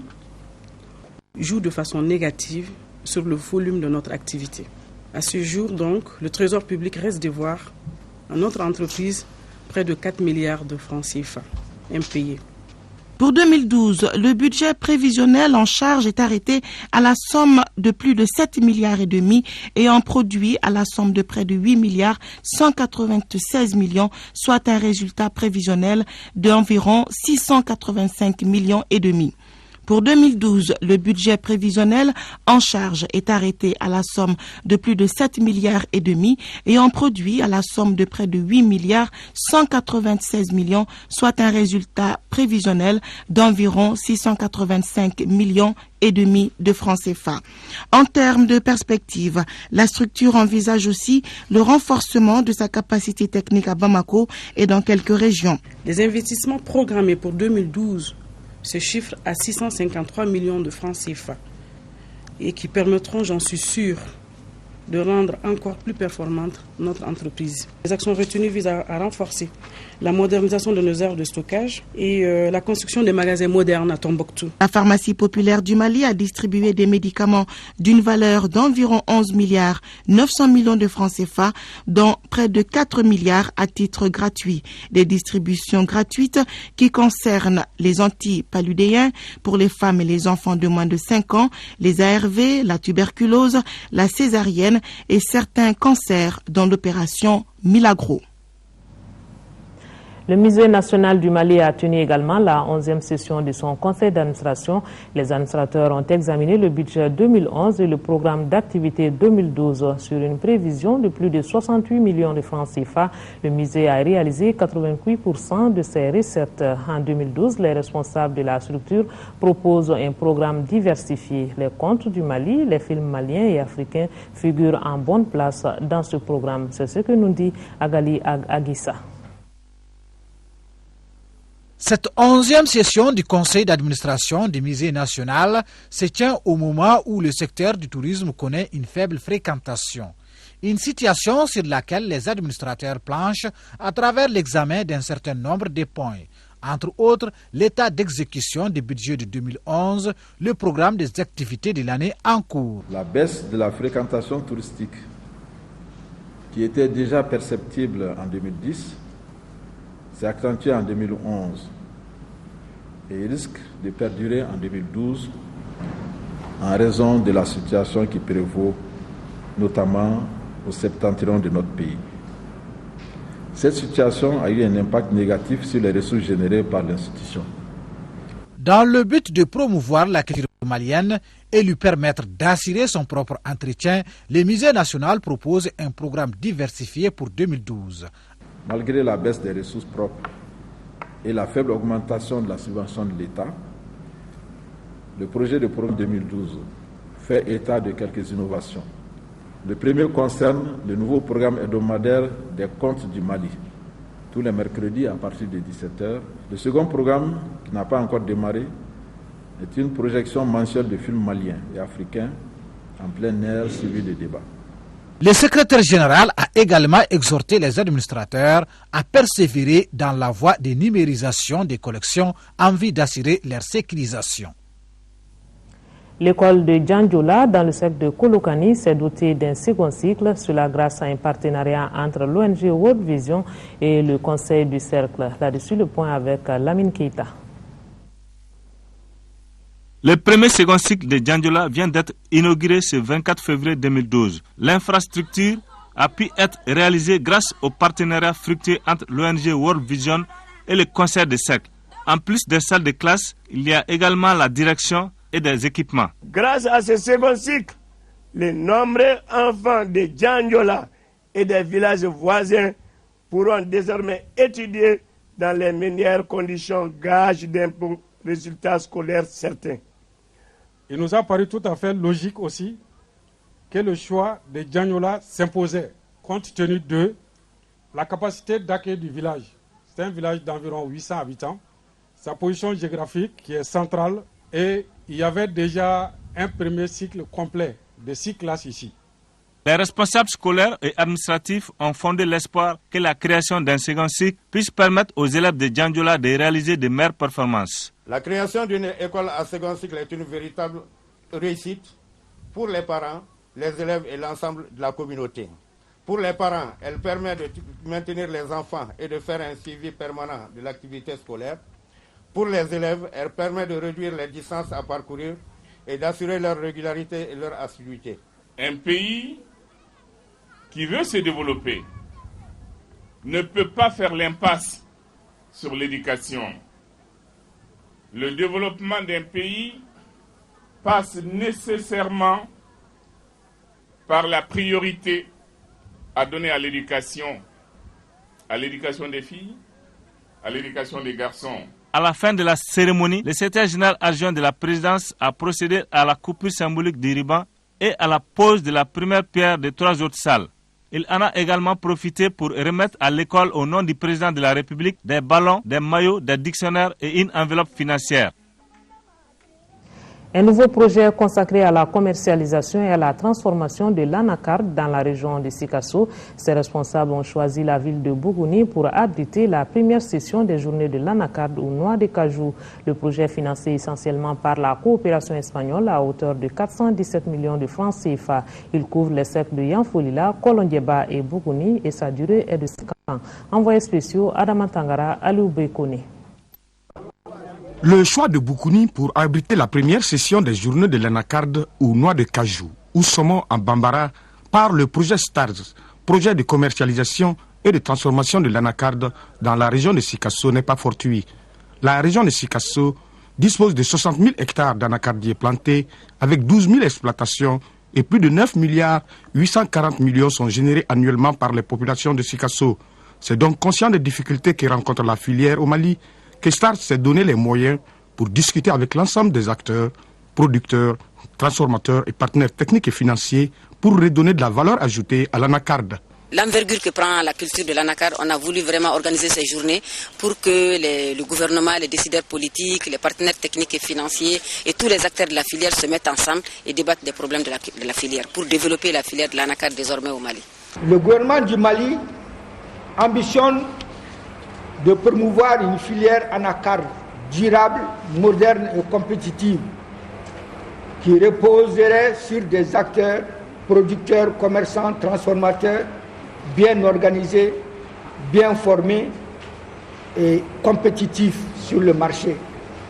joue de façon négative sur le volume de notre activité. À ce jour donc, le Trésor public reste devoir à notre entreprise près de 4 milliards de francs CFA impayés. Pour 2012, le budget prévisionnel en charge est arrêté à la somme de plus de 7 milliards et demi et en produit à la somme de près de 8 milliards 196 millions, soit un résultat prévisionnel d'environ 685 millions et demi. Pour 2012, le budget prévisionnel en charge est arrêté à la somme de plus de 7 milliards et demi et en produit à la somme de près de 8 milliards 196 millions, soit un résultat prévisionnel d'environ 685 millions et demi de francs CFA. En termes de perspective, la structure envisage aussi le renforcement de sa capacité technique à Bamako et dans quelques régions. Les investissements programmés pour 2012 se chiffrent à 653 millions de francs CFA et qui permettront, j'en suis sûr, de rendre encore plus performante notre entreprise. Les actions retenues visent à renforcer la modernisation de nos aires de stockage et la construction des magasins modernes à Tombouctou. La pharmacie populaire du Mali a distribué des médicaments d'une valeur d'environ 11 milliards 900 millions de francs CFA, dont près de 4 milliards à titre gratuit. Des distributions gratuites qui concernent les antipaludéens pour les femmes et les enfants de moins de 5 ans, les ARV, la tuberculose, la césarienne et certains cancers dans l'opération Milagro. Le Musée national du Mali a tenu également la 11e session de son conseil d'administration. Les administrateurs ont examiné le budget 2011 et le programme d'activité 2012 sur une prévision de plus de 68 millions de francs CFA. Le musée a réalisé 88% de ses recettes. En 2012, les responsables de la structure proposent un programme diversifié. Les contes du Mali, les films maliens et africains figurent en bonne place dans ce programme. C'est ce que nous dit Agali Agissa. Cette 11e session du conseil d'administration du musée national se tient au moment où le secteur du tourisme connaît une faible fréquentation. Une situation sur laquelle les administrateurs planchent à travers l'examen d'un certain nombre de points. Entre autres, l'état d'exécution du budget de 2011, le programme des activités de l'année en cours. La baisse de la fréquentation touristique, qui était déjà perceptible en 2010, s'est accentué en 2011 et risque de perdurer en 2012 en raison de la situation qui prévaut, notamment au septentrion de notre pays. Cette situation a eu un impact négatif sur les ressources générées par l'institution. Dans le but de promouvoir la culture malienne et lui permettre d'assurer son propre entretien, le musée national propose un programme diversifié pour 2012. Malgré la baisse des ressources propres et la faible augmentation de la subvention de l'État, le projet de programme 2012 fait état de quelques innovations. Le premier concerne le nouveau programme hebdomadaire des contes du Mali, tous les mercredis à partir de 17h. Le second programme, qui n'a pas encore démarré, est une projection mensuelle de films maliens et africains en plein air suivi de débats. Le secrétaire général a également exhorté les administrateurs à persévérer dans la voie de numérisation des collections en vue d'assurer leur sécurisation. L'école de Djandjola dans le cercle de Kolokani s'est dotée d'un second cycle, cela grâce à un partenariat entre l'ONG World Vision et le conseil du cercle. Là-dessus, le point avec Lamine Keita. Le premier second cycle de Djandjola vient d'être inauguré ce 24 février 2012. L'infrastructure a pu être réalisée grâce au partenariat fructueux entre l'ONG World Vision et le conseil de cercle. En plus des salles de classe, il y a également la direction et des équipements. Grâce à ce second cycle, les nombreux enfants de Djandjola et des villages voisins pourront désormais étudier dans les meilleures conditions, gage d'un résultat scolaire certain. Il nous a paru tout à fait logique aussi que le choix de Djandjola s'imposait, compte tenu de la capacité d'accueil du village. C'est un village d'environ 800 habitants, sa position géographique qui est centrale, et il y avait déjà un premier cycle complet de 6 classes ici. Les responsables scolaires et administratifs ont fondé l'espoir que la création d'un second cycle puisse permettre aux élèves de Djandiola de réaliser de meilleures performances. La création d'une école à second cycle est une véritable réussite pour les parents, les élèves et l'ensemble de la communauté. Pour les parents, elle permet de maintenir les enfants et de faire un suivi permanent de l'activité scolaire. Pour les élèves, elle permet de réduire les distances à parcourir et d'assurer leur régularité et leur assiduité. Un pays qui veut se développer ne peut pas faire l'impasse sur l'éducation. Le développement d'un pays passe nécessairement par la priorité à donner à l'éducation des filles, à l'éducation des garçons. À la fin de la cérémonie, le secrétaire général adjoint de la présidence a procédé à la coupure symbolique du ruban et à la pose de la première pierre de 3 autres salles. Il en a également profité pour remettre à l'école, au nom du président de la République, des ballons, des maillots, des dictionnaires et une enveloppe financière. Un nouveau projet consacré à la commercialisation et à la transformation de l'anacarde dans la région de Sikasso. Ses responsables ont choisi la ville de Bougouni pour abriter la première session des journées de l'anacarde ou noix de cajou. Le projet est financé essentiellement par la coopération espagnole à hauteur de 417 millions de francs CFA. Il couvre les cercles de Yanfolila, Kolondieba et Bougouni et sa durée est de 5 ans. Envoyés spéciaux Adama Tangara, Aliou Bekone. Le choix de Bougouni pour abriter la première session des journées de l'anacarde ou noix de cajou ou saumon en bambara par le projet STARS, projet de commercialisation et de transformation de l'anacarde dans la région de Sikasso n'est pas fortuit. La région de Sikasso dispose de 60 000 hectares d'anacardiers plantés avec 12 000 exploitations et plus de 9 milliards 840 millions sont générés annuellement par les populations de Sikasso. C'est donc conscient des difficultés que rencontre la filière au Mali que STARS s'est donné les moyens pour discuter avec l'ensemble des acteurs, producteurs, transformateurs et partenaires techniques et financiers pour redonner de la valeur ajoutée à l'anacarde. L'envergure que prend la culture de l'anacarde, on a voulu vraiment organiser ces journées pour que le gouvernement, les décideurs politiques, les partenaires techniques et financiers et tous les acteurs de la filière se mettent ensemble et débattent des problèmes de la filière pour développer la filière de l'anacarde désormais au Mali. Le gouvernement du Mali ambitionne de promouvoir une filière anacarde durable, moderne et compétitive qui reposerait sur des acteurs, producteurs, commerçants, transformateurs bien organisés, bien formés et compétitifs sur le marché.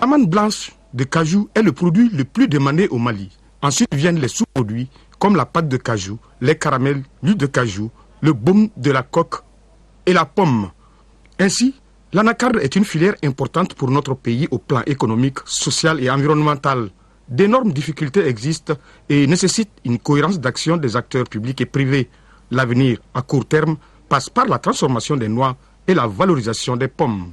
L'amande blanche de cajou est le produit le plus demandé au Mali. Ensuite viennent les sous-produits comme la pâte de cajou, les caramels, l'huile de cajou, le baume de la coque et la pomme. Ainsi, l'anacarde est une filière importante pour notre pays au plan économique, social et environnemental. D'énormes difficultés existent et nécessitent une cohérence d'action des acteurs publics et privés. L'avenir, à court terme, passe par la transformation des noix et la valorisation des pommes.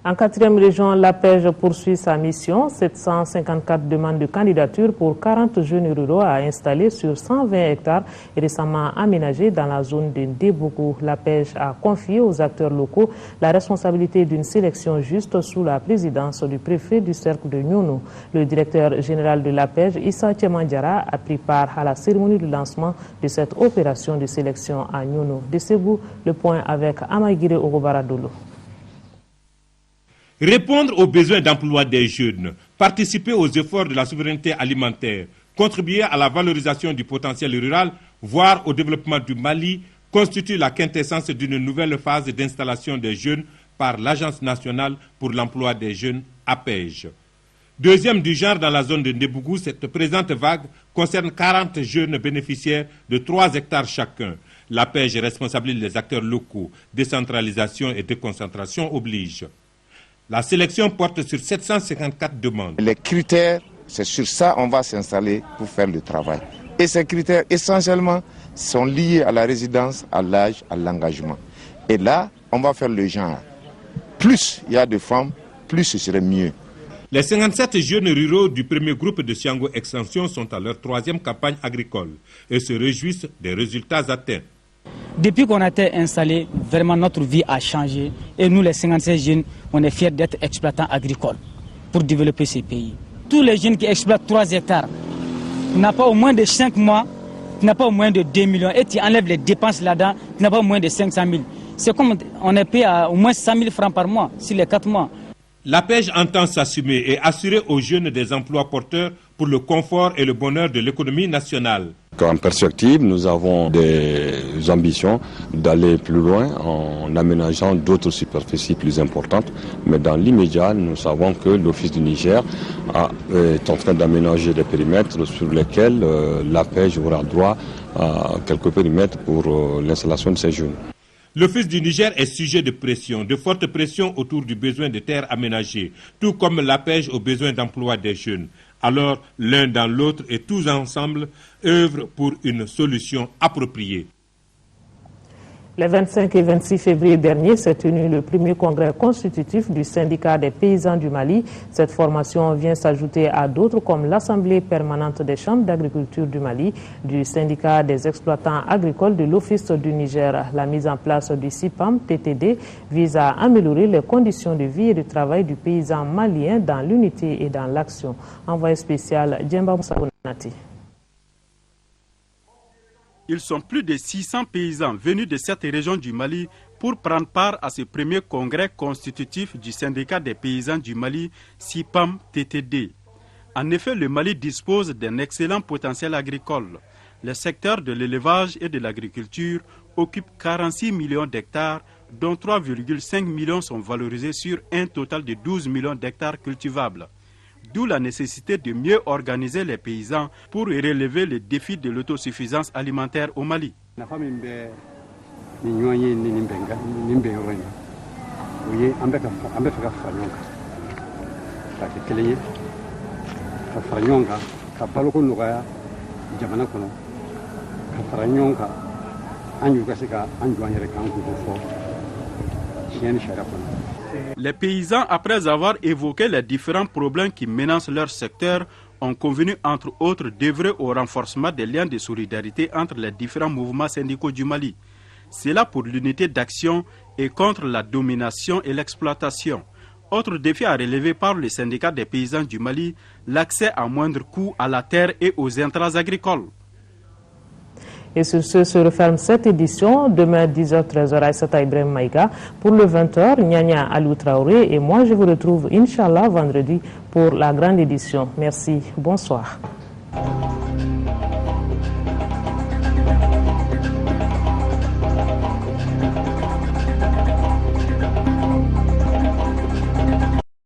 En 4e région, l'APEJ poursuit sa mission. 754 demandes de candidature pour 40 jeunes ruraux à installer sur 120 hectares récemment aménagés dans la zone de Ndebougou. L'APEJ a confié aux acteurs locaux la responsabilité d'une sélection juste sous la présidence du préfet du cercle de Nyounou. Le directeur général de l'APEJ, Issa Tchemandiara, a pris part à la cérémonie de lancement de cette opération de sélection à Nyounou. De Ségou, le point avec Amaïgire Orobaradolo. Répondre aux besoins d'emploi des jeunes, participer aux efforts de la souveraineté alimentaire, contribuer à la valorisation du potentiel rural, voire au développement du Mali, constitue la quintessence d'une nouvelle phase d'installation des jeunes par l'Agence nationale pour l'emploi des jeunes, APEJ. Deuxième du genre dans la zone de Ndebougou, cette présente vague concerne 40 jeunes bénéficiaires de 3 hectares chacun. L'APEJ responsabilise les acteurs locaux. Décentralisation et déconcentration oblige. La sélection porte sur 754 demandes. Les critères, c'est sur ça qu'on va s'installer pour faire le travail. Et ces critères, essentiellement, sont liés à la résidence, à l'âge, à l'engagement. Et là, on va faire le genre. Plus il y a de femmes, plus ce serait mieux. Les 57 jeunes ruraux du premier groupe de Siango Extension sont à leur 3e campagne agricole et se réjouissent des résultats atteints. Depuis qu'on a été installé, vraiment notre vie a changé. Et nous, les 57 jeunes, on est fiers d'être exploitants agricoles pour développer ces pays. Tous les jeunes qui exploitent 3 hectares n'ont pas au moins de 5 mois tu n'as pas moins de 2 millions et tu enlèves les dépenses là-dedans, tu n'as pas moins de 500 000. C'est comme on est payé à au moins 100 000 francs par mois sur les 4 mois. L'APEJ entend s'assumer et assurer aux jeunes des emplois porteurs pour le confort et le bonheur de l'économie nationale. En perspective, nous avons des ambitions d'aller plus loin en aménageant d'autres superficies plus importantes. Mais dans l'immédiat, nous savons que l'Office du Niger est en train d'aménager des périmètres sur lesquels l'APEJ aura droit à quelques périmètres pour l'installation de ces jeunes. L'Office du Niger est sujet de pression, de fortes pressions autour du besoin de terres aménagées, tout comme l'APEJ au besoin d'emploi des jeunes. Alors, l'un dans l'autre et tous ensemble œuvrent pour une solution appropriée. Les 25 et 26 février dernier s'est tenu le premier congrès constitutif du syndicat des paysans du Mali. Cette formation vient s'ajouter à d'autres comme l'Assemblée permanente des chambres d'agriculture du Mali, du syndicat des exploitants agricoles de l'Office du Niger. La mise en place du CIPAM TTD vise à améliorer les conditions de vie et de travail du paysan malien dans l'unité et dans l'action. Envoyé spécial Djemba Moussa-Bonati. Ils sont plus de 600 paysans venus de cette région du Mali pour prendre part à ce premier congrès constitutif du syndicat des paysans du Mali, CIPAM-TTD. En effet, le Mali dispose d'un excellent potentiel agricole. Le secteur de l'élevage et de l'agriculture occupe 46 millions d'hectares, dont 3,5 millions sont valorisés sur un total de 12 millions d'hectares cultivables. D'où la nécessité de mieux organiser les paysans pour relever le défi de l'autosuffisance alimentaire au Mali. Les paysans, après avoir évoqué les différents problèmes qui menacent leur secteur, ont convenu entre autres d'œuvrer au renforcement des liens de solidarité entre les différents mouvements syndicaux du Mali. C'est là pour l'unité d'action et contre la domination et l'exploitation. Autre défi à relever par le syndicat des paysans du Mali, l'accès à moindre coût à la terre et aux intrants agricoles. Et sur ce se referme cette édition. Demain, 10h-13h, Aïssata Ibrahim Maïga. Pour le 20h, Nyanya Alou Traoré. Et moi, je vous retrouve, Inch'Allah, vendredi pour la grande édition. Merci. Bonsoir.